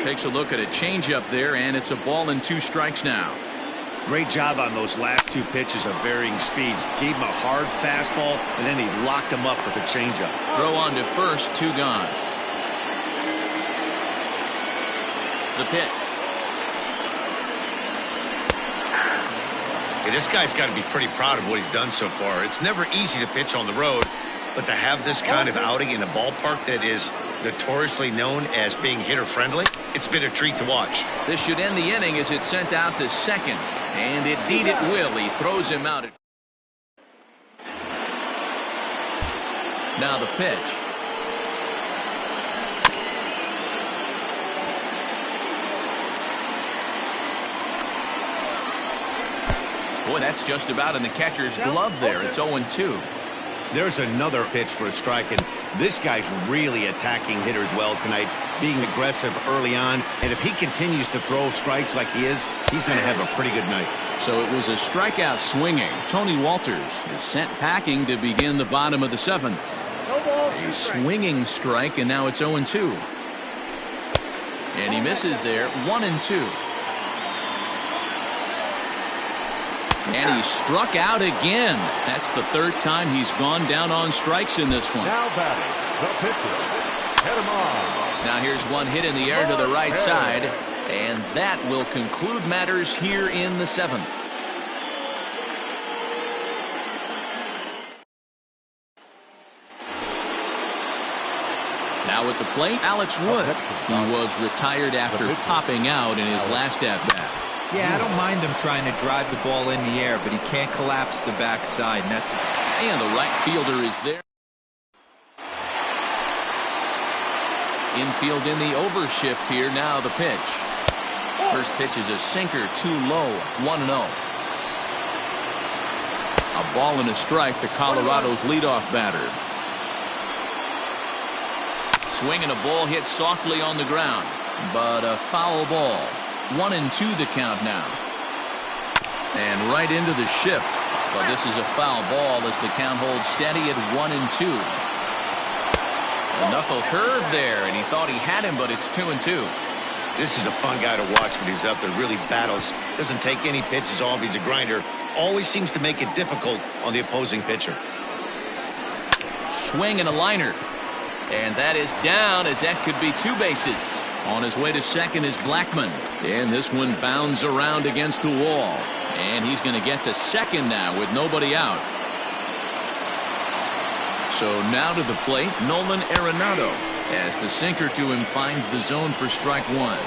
Takes a look at a changeup there, and it's a ball and 2 strikes now.
great job on those last 2 pitches of varying speeds. Gave him a hard fastball, and then he locked him up with a changeup.
Throw on to first, 2 gone. The pitch.
Hey, this guy's got to be pretty proud of what he's done so far. It's never easy to pitch on the road, but to have this kind of outing in a ballpark that is notoriously known as being hitter-friendly, it's been a treat to watch.
This should end the inning as it's sent out to second, and indeed it will. He throws him out. Now the pitch. Boy, that's just about in the catcher's glove there. It's 0-2.
There's another pitch for a strike, and this guy's really attacking hitters well tonight, being aggressive early on, and if he continues to throw strikes like he is, he's going to have a pretty good night.
So it was a strikeout swinging. Tony Walters is sent packing to begin the bottom of the 7th. A swinging strike, and now it's 0-2. And he misses there. 1-2. And he struck out again. That's the 3rd time he's gone down on strikes in this one.
Now batting, the pitcher. Head him on.
Now here's one hit in the air to the right side, and that will conclude matters here in the 7th. Now at the plate, Alex Wood. He was retired after popping out in his last at-bat.
Yeah, I don't mind him trying to drive the ball in the air, but he can't collapse the backside, and that's it.
And the right fielder is there. Infield in the overshift here. Now the pitch. First pitch is a sinker, too low. 1-0. A ball and a strike to Colorado's leadoff batter. Swing and a ball hit softly on the ground, but a foul ball. 1-2 the count now. And right into the shift. But this is a foul ball as the count holds steady at 1-2. A knuckle curve there, and he thought he had him, but it's 2-2.
This is a fun guy to watch when he's up there. Really battles. Doesn't take any pitches off. He's a grinder. Always seems to make it difficult on the opposing pitcher.
Swing and a liner. And that is down, as that could be 2 bases. On his way to second is Blackman. And this one bounds around against the wall. And he's going to get to second now with nobody out. So now to the plate, Nolan Arenado, as the sinker to him finds the zone for strike 1.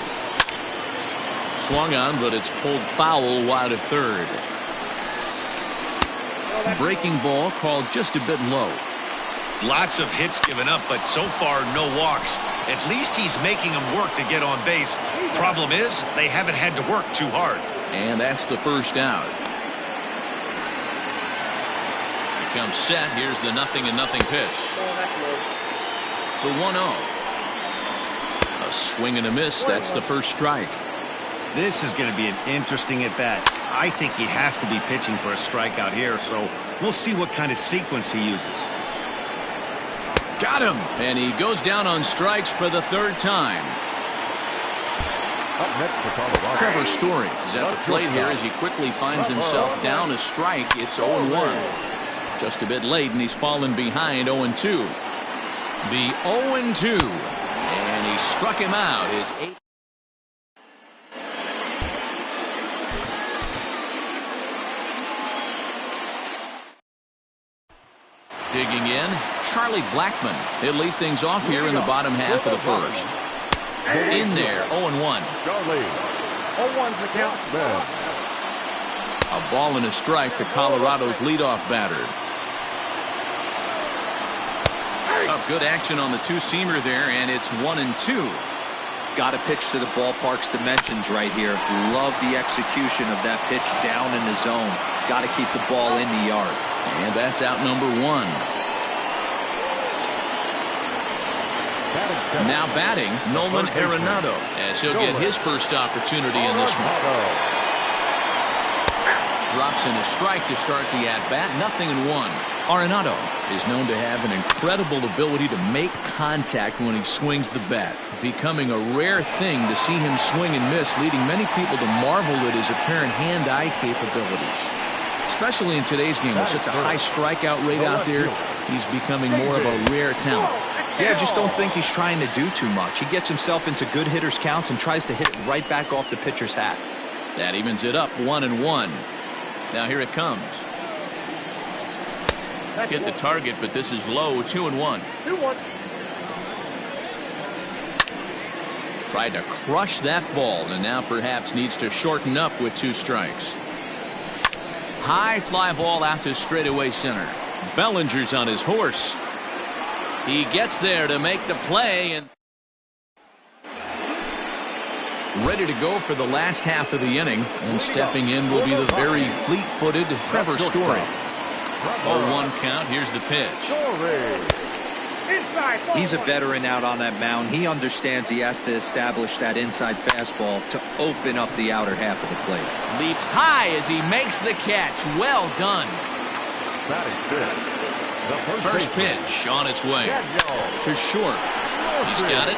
Swung on, but it's pulled foul wide of third. Breaking ball called just a bit low.
Lots of hits given up, but so far no walks. At least he's making them work to get on base. Problem is, they haven't had to work too hard.
And that's the first out. Becomes set. Here's the 0-0 pitch. The 1-0. A swing and a miss. That's the first strike.
This is going to be an interesting at-bat. I think he has to be pitching for a strikeout here, so we'll see what kind of sequence he uses.
Got him. And he goes down on strikes for the third time.
Up next for Colorado,
Trevor Story is at the plate here as he quickly finds himself down a strike. It's 0-1. Just a bit late, and he's fallen behind 0-2. The 0-2. And he struck him out. His 8th. Digging in, Charlie Blackmon. He'll lead things off here in the bottom half of the first. In there, 0-1.
Charlie.
0-1's the count.
A ball and a strike to Colorado's leadoff batter. Good action on the two-seamer there, and it's 1-2.
Got to pitch to the ballpark's dimensions right here. Love the execution of that pitch down in the zone. Got to keep the ball in the yard.
And that's out number 1. Now batting, Nolan Arenado, as he'll get his first opportunity in this one. Drops in a strike to start the at-bat, 0-1. Arenado is known to have an incredible ability to make contact when he swings the bat, becoming a rare thing to see him swing and miss, leading many people to marvel at his apparent hand-eye capabilities. Especially in today's game with such a high strikeout rate out there, he's becoming more of a rare talent.
Yeah, I just don't think he's trying to do too much. He gets himself into good hitters' counts and tries to hit it right back off the pitcher's hat.
That evens it up, 1-1. Now here it comes. Hit the target, but this is low, 2-1.
2-1.
Tried to crush that ball, and now perhaps needs to shorten up with 2 strikes. High fly ball out to straightaway center. Bellinger's on his horse. He gets there to make the play, and ready to go for the last half of the inning. And stepping in will be the very fleet-footed Trevor Story. 0-1 count. Here's the pitch.
He's a veteran out on that mound. He understands he has to establish that inside fastball to open up the outer half of the plate.
Leaps high as he makes the catch. Well done. First pitch on its way to short. He's got it.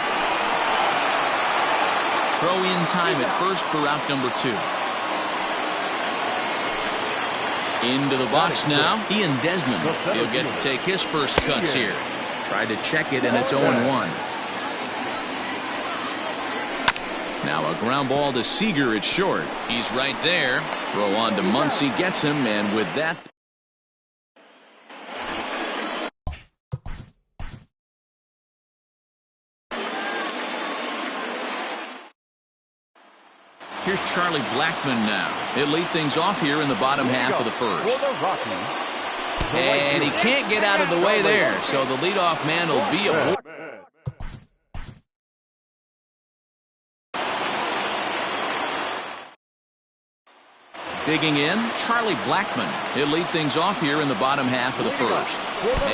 Throw in time at first for out number 2. Into the box now, Ian Desmond. He'll get to take his first cuts here. Tried to check it, and it's 0-1. Now a ground ball to Seager at short. He's right there. Throw on to Muncy, gets him, and with that, here's Charlie Blackmon now. He'll lead things off here in the bottom half of the first. And he can't get out of the way there, so the leadoff man will be aboard. Digging in, Charlie Blackmon. He'll lead things off here in the bottom half of the first.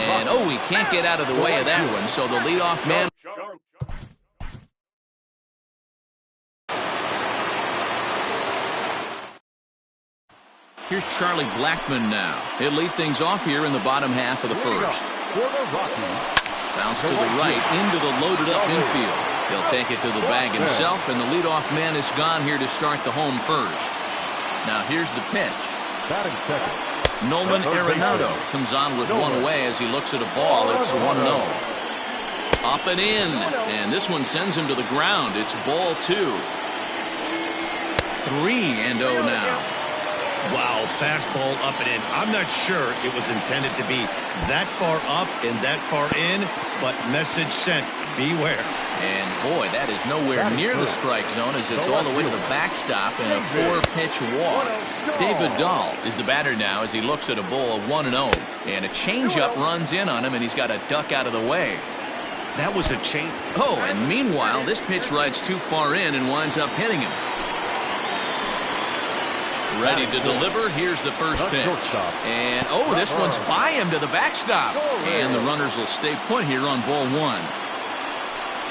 And, oh, he can't get out of the way of that one, so the leadoff man. Here's Charlie Blackmon now. He'll lead things off here in the bottom half of the first. Bounce to the right, into the loaded-up infield. He'll take it to the bag himself, and the leadoff man is gone here to start the home first. Now here's the pitch. Nolan Arenado comes on with one away as he looks at a ball. It's 1-0. Up and in, and this one sends him to the ground. It's ball 2. 3-0 now.
Wow, fastball up and in. I'm not sure it was intended to be that far up and that far in, but message sent, beware.
And boy, that is nowhere near the strike zone as it's all the way to the backstop and a 4-pitch walk. David Dahl is the batter now as he looks at a ball of 1-0. And a changeup runs in on him, and he's got to duck out of the way.
That was a change.
Oh, and meanwhile, this pitch rides too far in and winds up hitting him. Ready to deliver. Here's the first pitch. And, oh, this one's by him to the backstop. And the runners will stay put here on ball 1.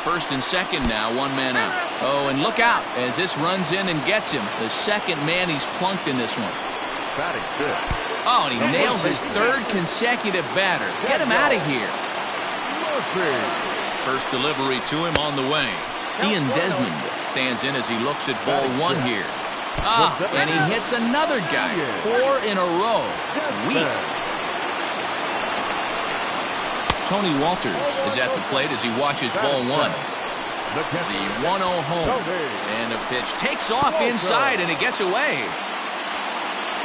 First and second now, one man out. Oh, and look out as this runs in and gets him. The second man he's plunked in this one. Oh, and he nails his 3rd consecutive batter. Get him out of here. First delivery to him on the way. Ian Desmond stands in as he looks at ball one here. And he hits another guy. 4 in a row. It's weak. Tony Walters is at the plate as he watches ball one. The 1-0 home. And the pitch takes off inside, and it gets away.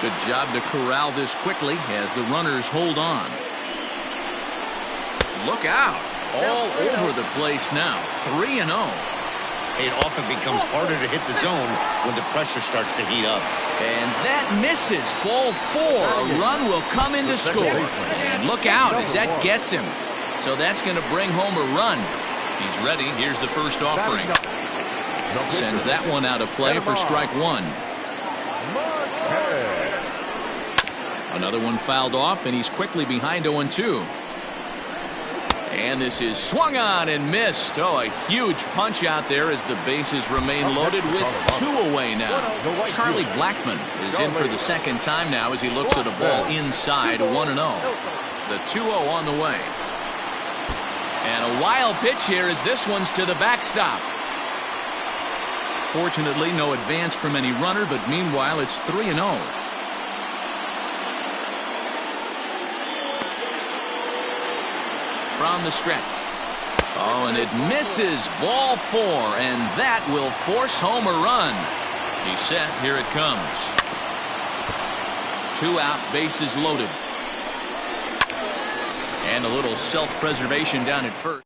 Good job to corral this quickly as the runners hold on. Look out. All over the place now. 3-0.
It often becomes harder to hit the zone when the pressure starts to heat up.
And that misses. Ball 4. A run will come in to score. And look out as that gets him. So that's going to bring home a run. He's ready. Here's the first offering. Sends that one out of play for strike one. Another one fouled off, and he's quickly behind 0-2. And this is swung on and missed. Oh, a huge punch out there as the bases remain loaded with 2 away now. Charlie Blackmon is in for the second time now as he looks at a ball inside 1-0. The 2-0 on the way. And a wild pitch here as this one's to the backstop. Fortunately, no advance from any runner, but meanwhile, it's 3-0. From the stretch. Oh, and it misses. Ball 4, and that will force home a run. He's set. Here it comes. 2 out, bases loaded. And a little self-preservation down at first.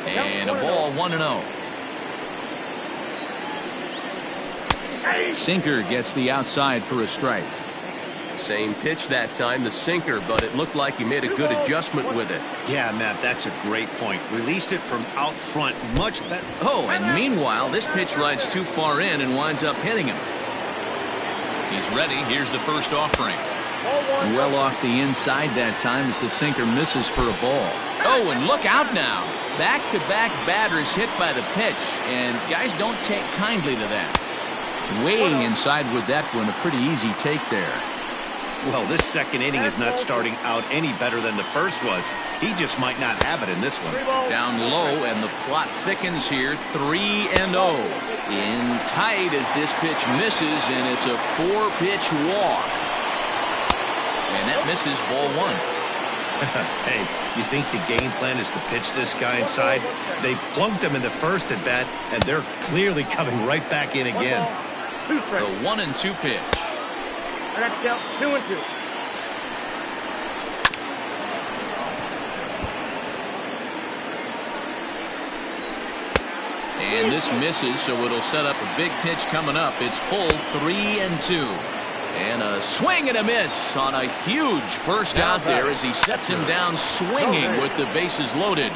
And a ball 1-0. Sinker gets the outside for a strike.
Same pitch that time, the sinker, but it looked like he made a good adjustment with it.
Yeah, Matt, that's a great point. Released it from out front much better.
Oh, and meanwhile, this pitch rides too far in and winds up hitting him. He's ready. Here's the first offering. Well off the inside that time as the sinker misses for a ball. Oh, and look out now. Back-to-back batters hit by the pitch, and guys don't take kindly to that. Way inside with that one, a pretty easy take there.
Well, this second inning is not starting out any better than the first was. He just might not have it in this one.
Down low, and the plot thickens here. 3-0. In tight as this pitch misses, and it's a 4-pitch walk. And that misses ball 1.
Hey, you think the game plan is to pitch this guy inside? They plunked him in the first at bat, and they're clearly coming right back in again.
The 1-2 pitch.
And that's dealt 2-2.
And this misses, so it'll set up a big pitch coming up. It's full 3-2. And a swing and a miss on a huge first out there as he sets him down swinging with the bases loaded.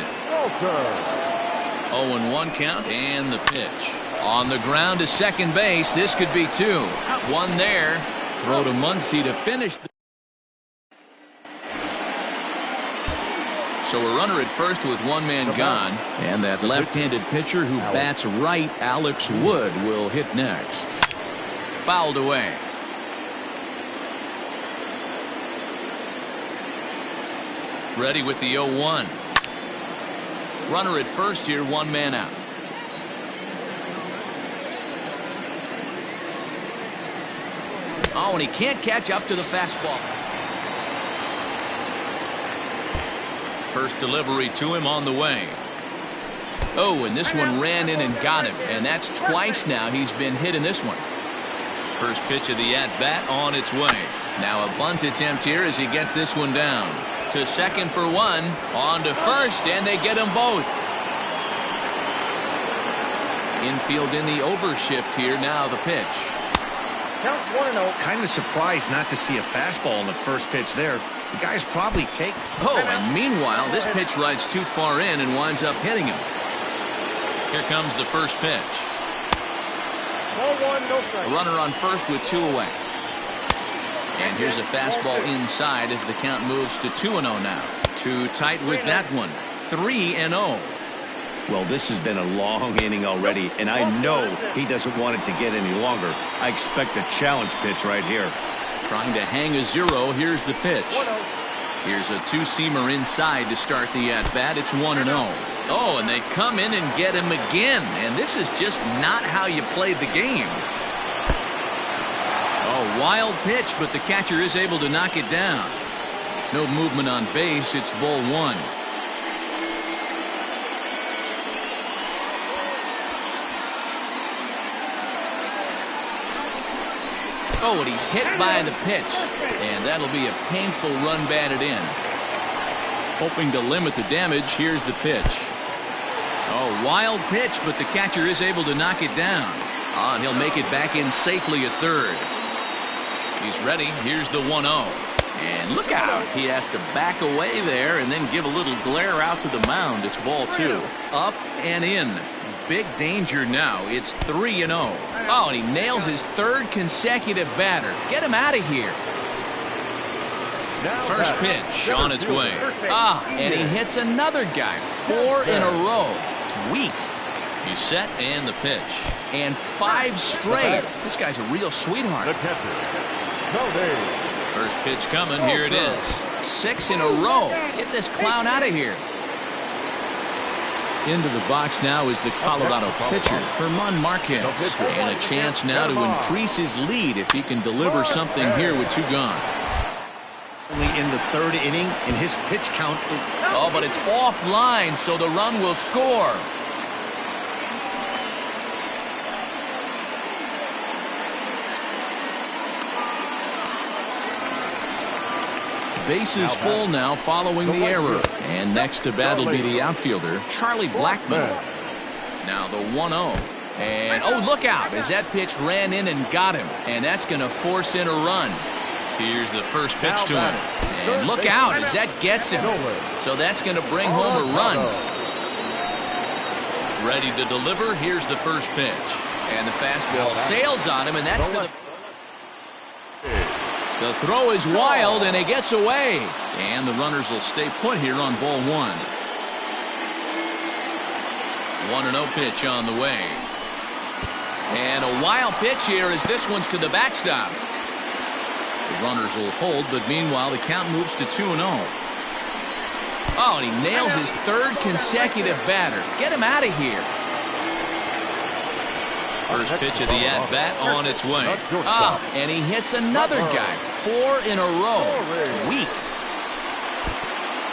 0-1 count, and the pitch. On the ground to second base. This could be 2. 1 there. Throw to Muncy to finish. So a runner at first with 1 man gone. And that left-handed pitcher who bats right, Alex Wood, will hit next. Fouled away. Ready with the 0-1. Runner at first here, 1 man out. Oh, and he can't catch up to the fastball. First delivery to him on the way. Oh, and this one ran in and got him. And that's twice now he's been hit in this one. First pitch of the at-bat on its way. Now a bunt attempt here as he gets this one down. To second for 1. On to first, and they get them both. Infield in the overshift here. Now the pitch.
Count 1-0.
Kind of surprised not to see a fastball in the first pitch there. The guy's probably take.
Oh, and meanwhile, this pitch rides too far in and winds up hitting him. Here comes the first pitch.
Ball 1, no strike.
A runner on first with 2 away. And here's a fastball inside as the count moves to 2-0 now. Too tight with that one. 3-0.
Well, this has been a long inning already, and I know he doesn't want it to get any longer. I expect a challenge pitch right here.
Trying to hang a 0. Here's the pitch. Here's a two-seamer inside to start the at-bat. It's 1-0. Oh, and they come in and get him again. And this is just not how you played the game. Oh, wild pitch, but the catcher is able to knock it down. No movement on base. It's ball 1. Oh, and he's hit by the pitch. And that'll be a painful run batted in. Hoping to limit the damage. Here's the pitch. Oh, wild pitch, but the catcher is able to knock it down. Oh, and he'll make it back in safely at third. He's ready. Here's the 1-0. And look out. He has to back away there and then give a little glare out to the mound. It's ball 2. Up and in. Big danger now. It's 3-0. Oh, and he nails his third consecutive batter. Get him out of here. First pitch on its way. And he hits another guy. 4 in a row. It's weak. He's set and the pitch. And 5 straight. This guy's a real sweetheart. First pitch coming. Here it is. 6 in a row. Get this clown out of here. Into the box now is the Colorado pitcher, German Marquez. And a chance now to increase his lead if he can deliver something here with 2 gone.
Only in the 3rd inning, and his pitch count is...
Oh, but it's offline, so the run will score. Bases full now following the error. And next to bat will be the outfielder, Charlie Blackmon. Now the 1-0. And, oh, look out, as that pitch ran in and got him. And that's going to force in a run. Here's the first pitch to him. And look out as that gets him. So that's going to bring home a run. Ready to deliver. Here's the first pitch. And the fastball sails on him, and that's to the... The throw is wild, and it gets away. And the runners will stay put here on ball 1. 1-0 pitch on the way. And a wild pitch here as this one's to the backstop. The runners will hold, but meanwhile the count moves to 2-0. Oh, and he nails his 3rd consecutive batter. Get him out of here. First pitch of the at-bat on its way. And he hits another guy. 4 in a row. It's weak.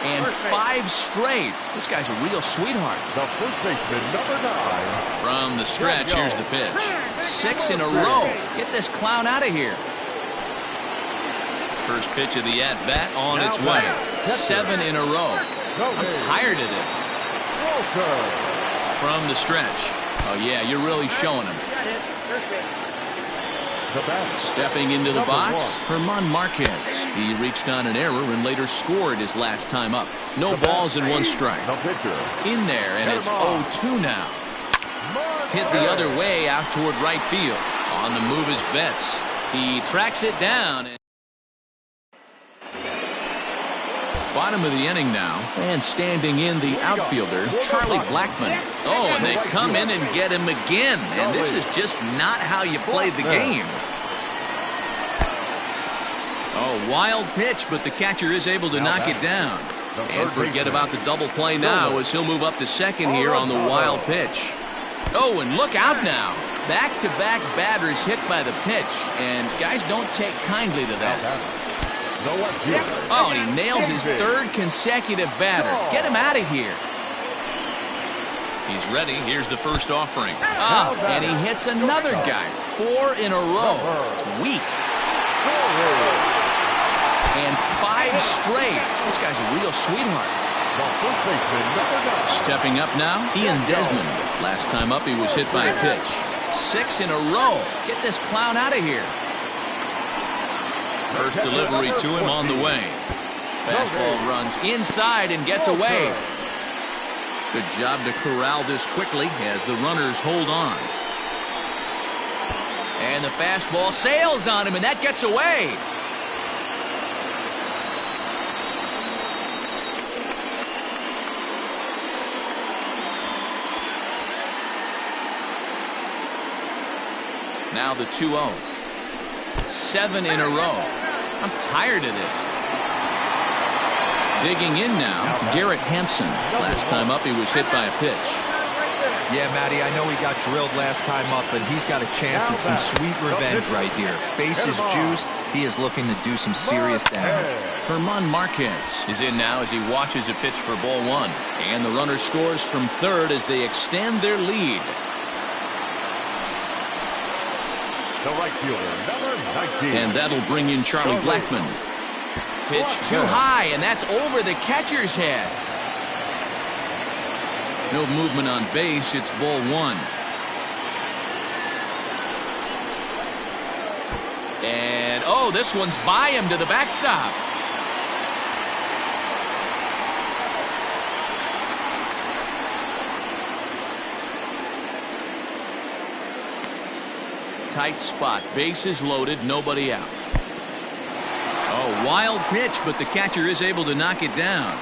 And 5 straight. This guy's a real sweetheart.
The first baseman, number 9.
From the stretch, here's the pitch. 6 in a row. Get this clown out of here. First pitch of the at-bat on its way. 7 in a row. I'm tired of this. From the stretch. Oh, yeah, you're really showing him. Stepping into the box, German Marquez. He reached on an error and later scored his last time up. No balls and 1 strike. In there, and it's 0-2 now. Hit the other way out toward right field. On the move is Betts. He tracks it down. Bottom of the inning now, and standing in the outfielder, Charlie Blackmon. Oh, and they come in and get him again, and this is just not how you played the game. Oh, wild pitch, but the catcher is able to knock it down. And forget about the double play now as he'll move up to second here on the wild pitch. Oh, and look out now. Back-to-back batters hit by the pitch, and guys don't take kindly to that. Oh, and he nails his 3rd consecutive batter. Get him out of here. He's ready. Here's the first offering. And he hits another guy. 4 in a row. It's weak. And 5 straight. This guy's a real sweetheart. Stepping up now, Ian Desmond. Last time up, he was hit by a pitch. 6 in a row. Get this clown out of here. First delivery to him on the way. Fastball runs inside and gets away. Good job to corral this quickly as the runners hold on. And the fastball sails on him, and that gets away. Now the 2-0. 7 in a row. I'm tired of this. Digging in now, Garrett Hampson. Last time up, he was hit by a pitch.
Yeah, Matty, I know he got drilled last time up, but he's got a chance at some sweet revenge right here. Bases juiced, he is looking to do some serious damage.
German Marquez is in now as he watches a pitch for ball one. And the runner scores from third as they extend their lead.
The right fielder, number 19.
And that'll bring in Charlie Blackmon. Pitch too high, and that's over the catcher's head. No movement on base. It's ball one. And, oh, this one's by him to the backstop. Tight spot. Bases loaded. Nobody out. Oh, wild pitch, but the catcher is able to knock it down.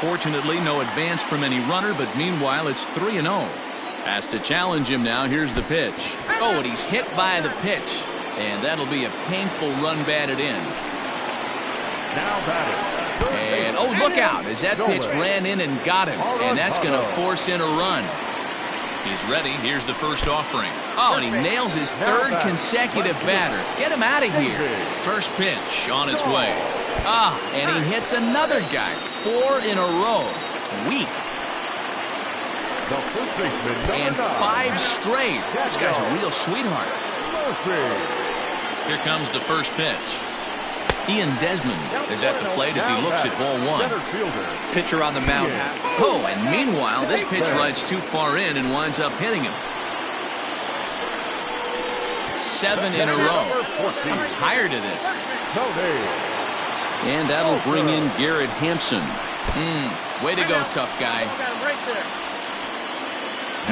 Fortunately, no advance from any runner, but meanwhile, it's 3-0. Has to challenge him now. Here's the pitch. Oh, and he's hit by the pitch. And that'll be a painful run batted in.
Now batting.
And, oh, look out as that pitch ran in and got him. And that's going to force in a run. He's ready. Here's the first offering. Oh, and he nails his third consecutive batter. Get him out of here. First pitch on its way. Ah, and he hits another guy. 4 in a row. It's weak. And 5 straight. This guy's a real sweetheart. Here comes the first pitch. Ian Desmond is at the plate as he looks at ball one.
Pitcher on the mound.
Oh, and meanwhile, this pitch rides too far in and winds up hitting him. 7 in a row. I'm tired of this. And that'll bring in Garrett Hampson. Way to go, tough guy.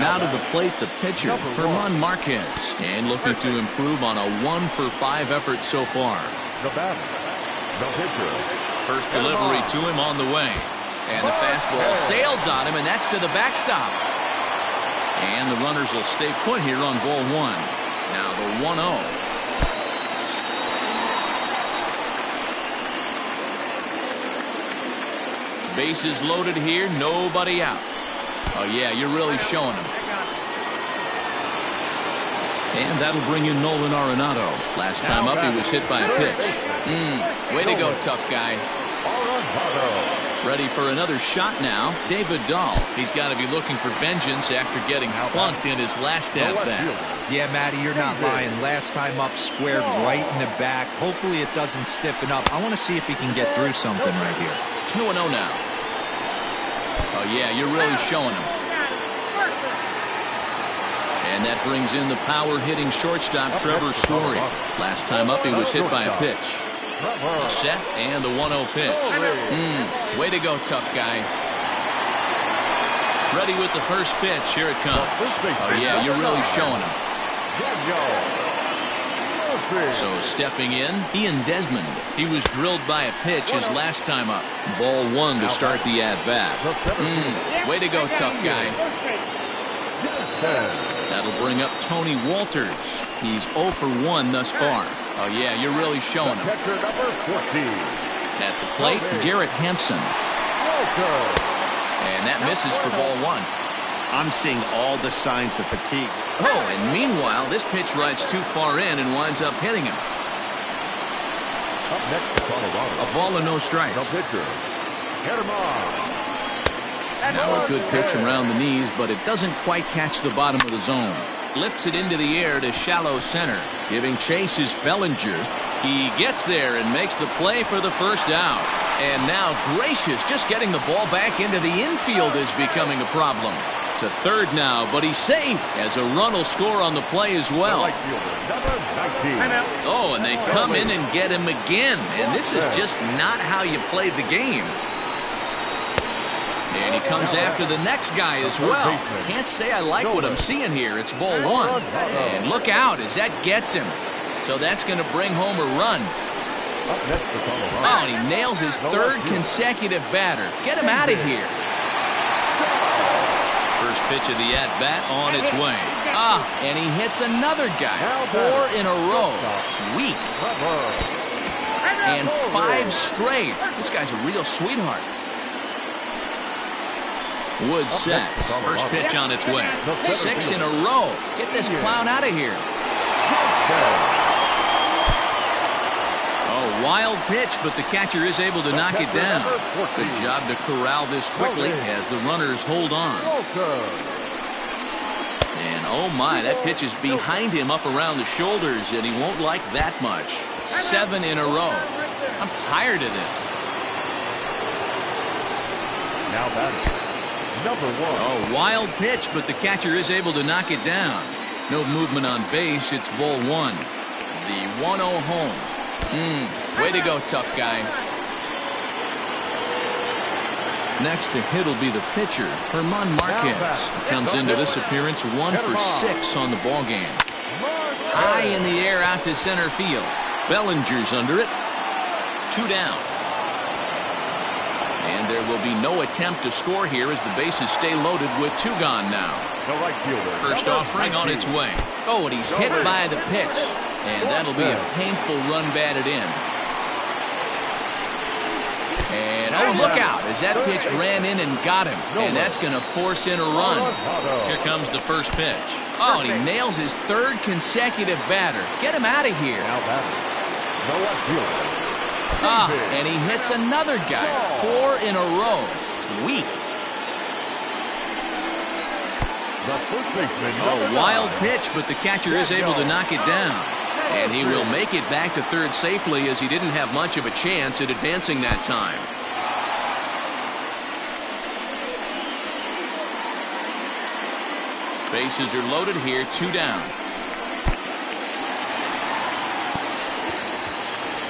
Now to the plate, the pitcher, German Marquez. And looking to improve on a 1-for-5 effort so far.
The batter, the pitcher.
First delivery to him on the way. And the fastball sails on him, and that's to the backstop. And the runners will stay put here on ball one. Now the 1-0. Bases loaded here, nobody out. Oh, yeah, you're really showing him. And that'll bring in Nolan Arenado. Last time up, he was hit by a pitch. Way to go, tough guy. Ready for another shot now. David Dahl. He's got to be looking for vengeance after getting plunked in his last at-bat.
Yeah, Matty, you're not lying. Last time up, squared right in the back. Hopefully it doesn't stiffen up. I want to see if he can get through something right here.
2-0 now. Oh, yeah, you're really showing him. And that brings in the power-hitting shortstop, Trevor Story. Last time up, he was hit by a pitch. A set and the 1-0 pitch. Way to go, tough guy. Ready with the first pitch. Here it comes. Oh, yeah, you're really showing him. So stepping in, Ian Desmond. He was drilled by a pitch his last time up. Ball one to start the at-bat. Way to go, tough guy. That'll bring up Tony Walters. He's 0 for 1 thus far. Oh, yeah, you're really showing him. At the plate, Garrett Hampson. And that misses for ball one.
I'm seeing all the signs of fatigue.
Oh, and meanwhile, this pitch rides too far in and winds up hitting him.
Up next to Colorado.
A ball and no strikes.
The pitcher,
Now a good pitch around the knees, but it doesn't quite catch the bottom of the zone. Lifts it into the air to shallow center. Giving chase is Bellinger. He gets there and makes the play for the first out. And now Gracious just getting the ball back into the infield is becoming a problem. To third now, but he's safe as a run will score on the play as well. Oh, and they come in and get him again. And this is just not how you play the game. And he comes after the next guy as well. Can't say I like what I'm seeing here. It's ball one. And look out as that gets him. So that's going to bring home a run. Oh, and he nails his third consecutive batter. Get him out of here. First pitch of the at-bat on its way. And he hits another guy. 4 in a row. It's weak. and 5 straight. This guy's a real sweetheart. Wood sets. First pitch on its way. 6 in a row. Get this clown out of here. Oh, wild pitch, but the catcher is able to knock it down. Good job to corral this quickly as the runners hold on. And oh my, that pitch is behind him up around the shoulders, and he won't like that much. 7 in a row. I'm tired of this.
Now batting, number 1.
Oh, wild pitch, but the catcher is able to knock it down. No movement on base. It's ball 1. The 1-0 home. Way to go, tough guy. Next to hit will be the pitcher, Herman Marquez. Comes into this appearance 1 for 6 on the ball game. High in the air out to center field. Bellinger's under it. 2 down. And there will be no attempt to score here as the bases stay loaded with 2 gone now. First offering on its way. Oh, and he's hit by the pitch. And that'll be a painful run batted in. And oh, look out as that pitch ran in and got him. And that's going to force in a run. Here comes the first pitch. Oh, and he nails his 3rd consecutive batter. Get him out of here. And he hits another guy. 4 in a row. It's weak. Oh, wild pitch, but the catcher is able to knock it down. And he will make it back to third safely as he didn't have much of a chance at advancing that time. Bases are loaded here, 2 down.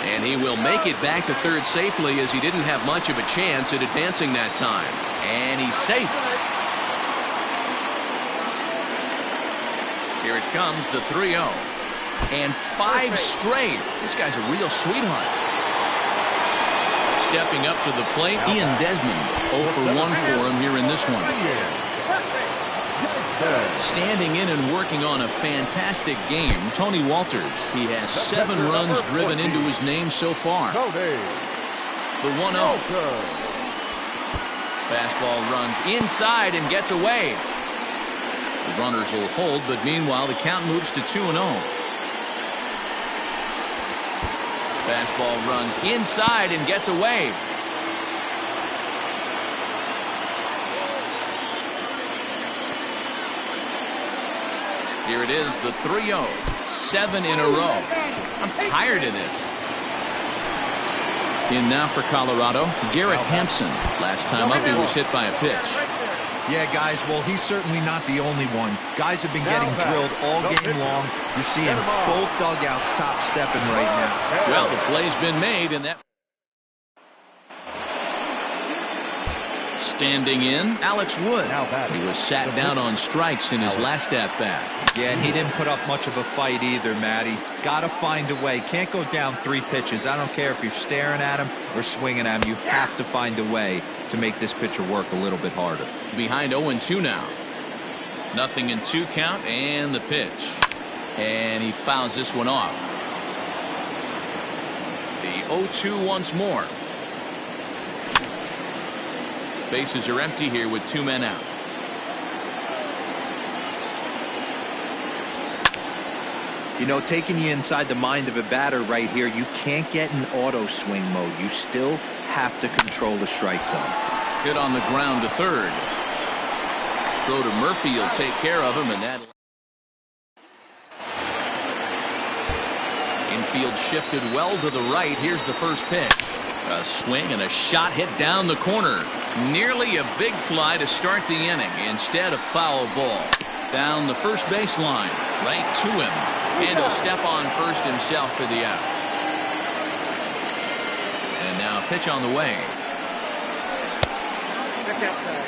And he will make it back to third safely as he didn't have much of a chance at advancing that time. And he's safe. Here it comes, the 3-0. And 5 straight. This guy's a real sweetheart. Stepping up to the plate, Ian Desmond. 0 for 1 for him here in this one. Standing in and working on a fantastic game, Tony Walters. He has 7 runs driven into his name so far. The 1-0. Fastball runs inside and gets away. The runners will hold, but meanwhile the count moves to 2-0. Fastball runs inside and gets away. Here it is, the 3-0. 7 in a row. I'm tired of this. In now for Colorado, Garrett Hampson. Last time up, he was hit by a pitch.
Yeah, guys, well, he's certainly not the only one. Guys have been getting drilled all game long. You're seeing both dugouts top stepping right now.
Well, the play's been made, and that... Standing in, Alex Wood. He was sat down on strikes in his last at-bat.
Yeah, and he didn't put up much of a fight either, Matty. Got to find a way. Can't go down 3 pitches. I don't care if you're staring at him or swinging at him. You have to find a way to make this pitcher work a little bit harder.
Behind 0-2 now. 0-2 count, and the pitch. And he fouls this one off. The 0-2 once more. Bases are empty here with 2 men out.
You know, taking you inside the mind of a batter right here, you can't get in auto swing mode. You still have to control the strike zone.
Hit on the ground to third. Throw to Murphy, he'll take care of him, and that infield shifted well to the right. Here's the first pitch. A swing and a shot hit down the corner. Nearly a big fly to start the inning. Instead, a foul ball. Down the first baseline. Right to him. And he'll step on first himself for the out. And now a pitch on the way.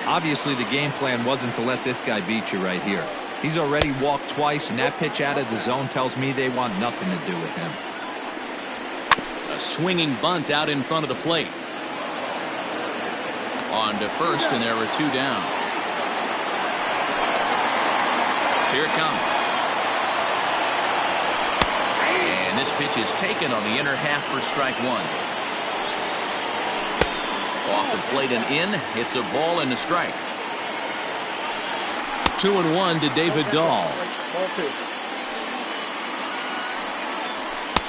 Obviously, the game plan wasn't to let this guy beat you right here. He's already walked twice, and that pitch out of the zone tells me they want nothing to do with him.
A swinging bunt out in front of the plate. On to first, and there were 2 down. Here it comes. And this This pitch is taken on the inner half for strike one. Off the plate and in. It's a ball and a strike. 2-1 to David Dahl.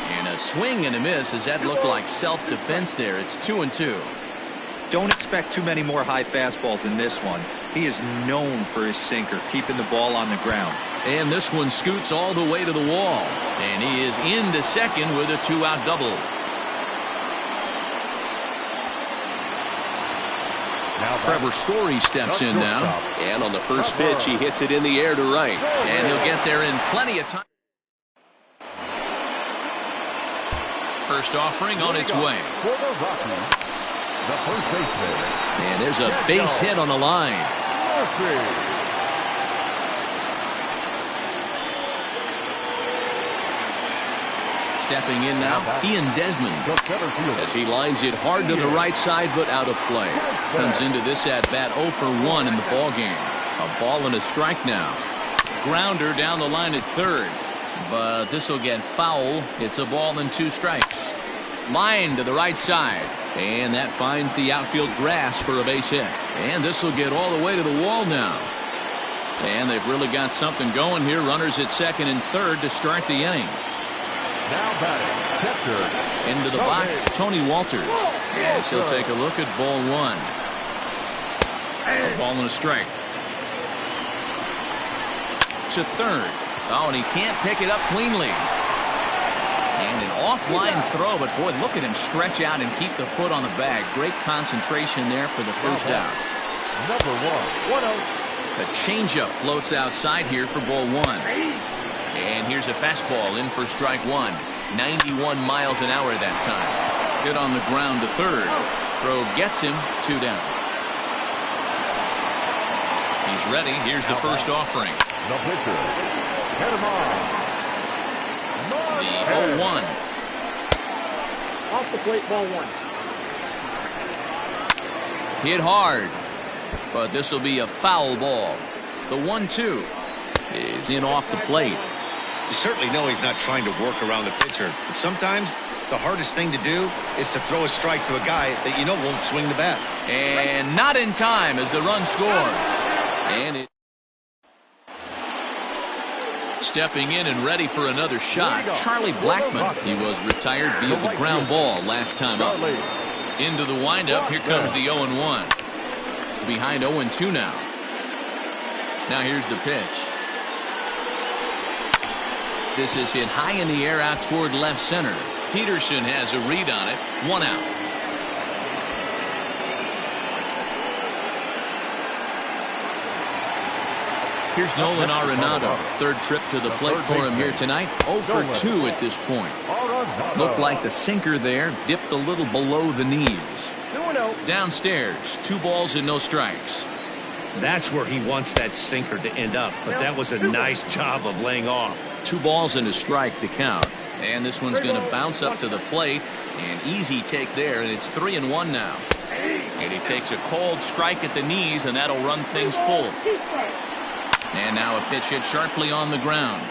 And a swing and a miss as that looked like self-defense there. It's 2-2.
Don't expect too many more high fastballs in this one. He is known for his sinker, keeping the ball on the ground.
And this one scoots all the way to the wall. And he is into second with a 2-out double. Trevor Story steps in now.
And on the first pitch, he hits it in the air to right.
And he'll get there in plenty of time. First offering on its way.
The first baseman.
And there's a base hit on the line. Stepping in now, Ian Desmond.
As he lines it hard to the right side, but out of play.
Comes into this at-bat 0 for 1 in the ballgame. A ball and a strike now. Grounder down the line at third. But this will get foul. It's a ball and 2 strikes. Line to the right side. And that finds the outfield grass for a base hit. And this will get all the way to the wall now. And they've really got something going here. Runners at second and third to start the inning.
Now batting, catcher.
Into the box, Tony Walters. As he'll take a look at ball 1. A ball and a strike. To third. Oh, and he can't pick it up cleanly. And an offline throw, but boy, look at him stretch out and keep the foot on the bag. Great concentration there for the first out.
Number 1.
1-0. A changeup floats outside here for ball 1. And here's a fastball in for strike 1. 91 miles an hour that time. Hit on the ground to third. Throw gets him 2 down. He's ready. Here's the first offering.
The pitcher. Hit him on.
The 0-1.
Off the plate, ball 1.
Hit hard. But this will be a foul ball. The 1-2 is in off the plate.
You certainly know he's not trying to work around the pitcher. But sometimes the hardest thing to do is to throw a strike to a guy that you know won't swing the bat.
And not in time as the run scores. And it. Stepping in and ready for another shot, Charlie Blackmon. He was retired via the ground ball last time up. Into the windup, here comes the 0-1. Behind 0-2 now. Now here's the pitch. This is hit high in the air out toward left center. Peterson has a read on it. 1 out. Here's Nolan Arenado. Third trip to the plate for him here tonight. 0 for 2 at this point. Looked like the sinker there dipped a little below the knees. Downstairs, 2 balls and no strikes.
That's where he wants that sinker to end up. But that was a nice job of laying off.
2 balls and a strike to count. And this one's going to bounce up to the plate. An easy take there, and it's 3-1 now. And he takes a cold strike at the knees, and that'll run things full. And now a pitch hit sharply on the ground.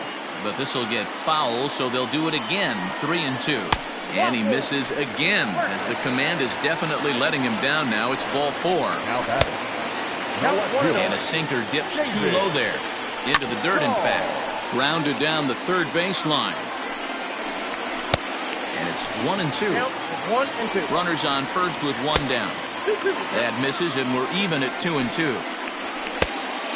But this will get foul, so they'll do it again. 3-2. And he misses again, as the command is definitely letting him down now. It's ball 4. And a sinker dips too low there. Into the dirt, in fact. Grounded down the third baseline. And it's 1-2. Runners on first with 1 down. That misses, and we're even at 2-2.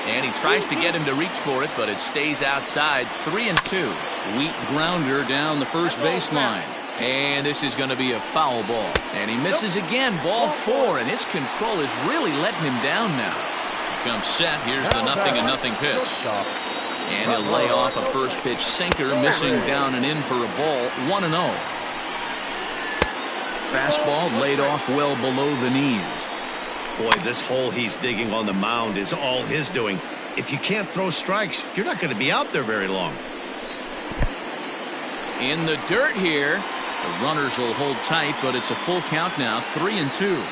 And he tries to get him to reach for it, but it stays outside. 3-2. Weak grounder down the first baseline. And this is going to be a foul ball. And he misses again. Ball 4. And his control is really letting him down now. Comes set. Here's the 0-0 pitch. And he'll lay off a first pitch sinker, missing down and in for a ball. 1-0. Fastball laid off well below the knees.
Boy, this hole he's digging on the mound is all his doing. If you can't throw strikes, you're not going to be out there very long.
In the dirt here. The runners will hold tight, but it's a full count now. 3-2.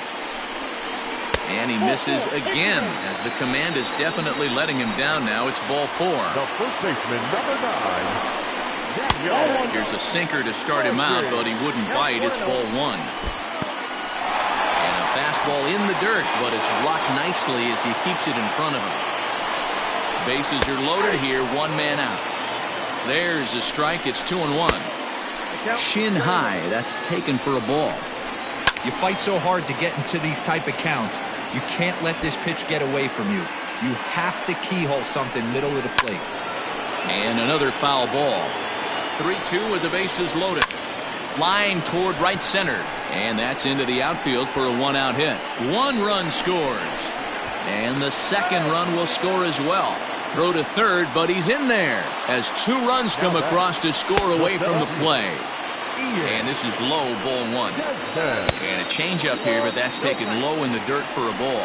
And he misses again, as the command is definitely letting him down now. It's ball 4.
The first baseman, number 9.
Here's a sinker to start him out, but he wouldn't bite. It's ball one. And a fastball in the dirt, but it's rocked nicely as he keeps it in front of him. Bases are loaded here, one man out. There's a strike. It's 2-1. Shin high. That's taken for a ball.
You fight so hard to get into these type of counts. You can't let this pitch get away from you. You have to keyhole something middle of the plate.
And another foul ball. 3-2 with the bases loaded. Line toward right center. And that's into the outfield for a one-out hit. One run scores. And the second run will score as well. Throw to third, but he's in there as two runs come across to score away from the play. And this is low, ball one. And a changeup here, but that's taken low in the dirt for a ball.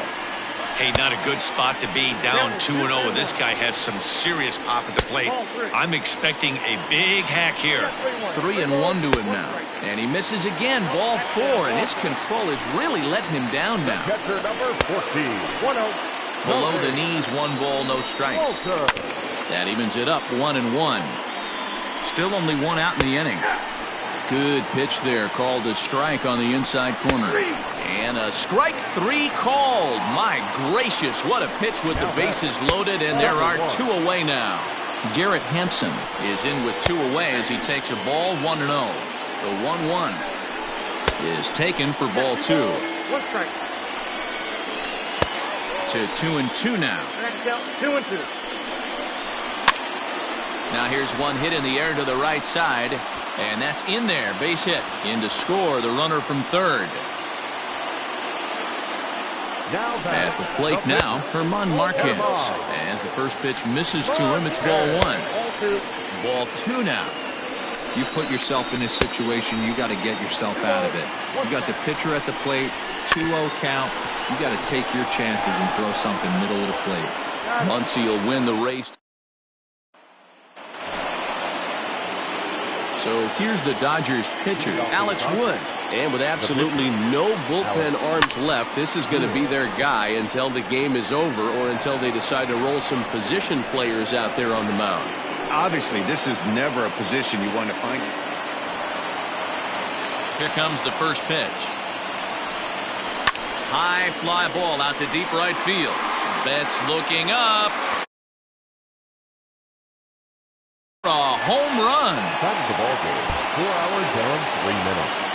Hey, not a good spot to be, down 2-0. This guy has some serious pop at the plate. I'm expecting a big hack here.
3-1 to him now. And he misses again, ball four, and his control is really letting him down now.
Catcher number 14. 1-0.
Below the knees, one ball, no strikes. That evens it up, 1-1. Still only one out in the inning. Good pitch there, called a strike on the inside corner. And a strike three called. My gracious, what a pitch with the bases loaded, and there are two away now. Garrett Hampson is in with two away as he takes a ball, 1-0. The 1-1 is taken for ball two.
One strike.
To 2-2 now.
2-2.
Now here's one hit in the air to the right side, and that's in there. Base hit. In to score the runner from third. At the plate now, Herman Marquez. As the first pitch misses to him, it's ball one. Ball two now.
You put yourself in this situation, you got to get yourself out of it. You got the pitcher at the plate, 2-0 count. You got to take your chances and throw something middle of the plate.
Muncy will win the race. So here's the Dodgers pitcher, Alex Wood.
And with absolutely no bullpen arms left, this is going to be their guy until the game is over or until they decide to roll some position players out there on the mound.
Obviously, this is never a position you want to find yourself.
Here comes the first pitch. High fly ball out to deep right field. Betts looking up. A home run.
Time the ball game. 4 hours and 3 minutes.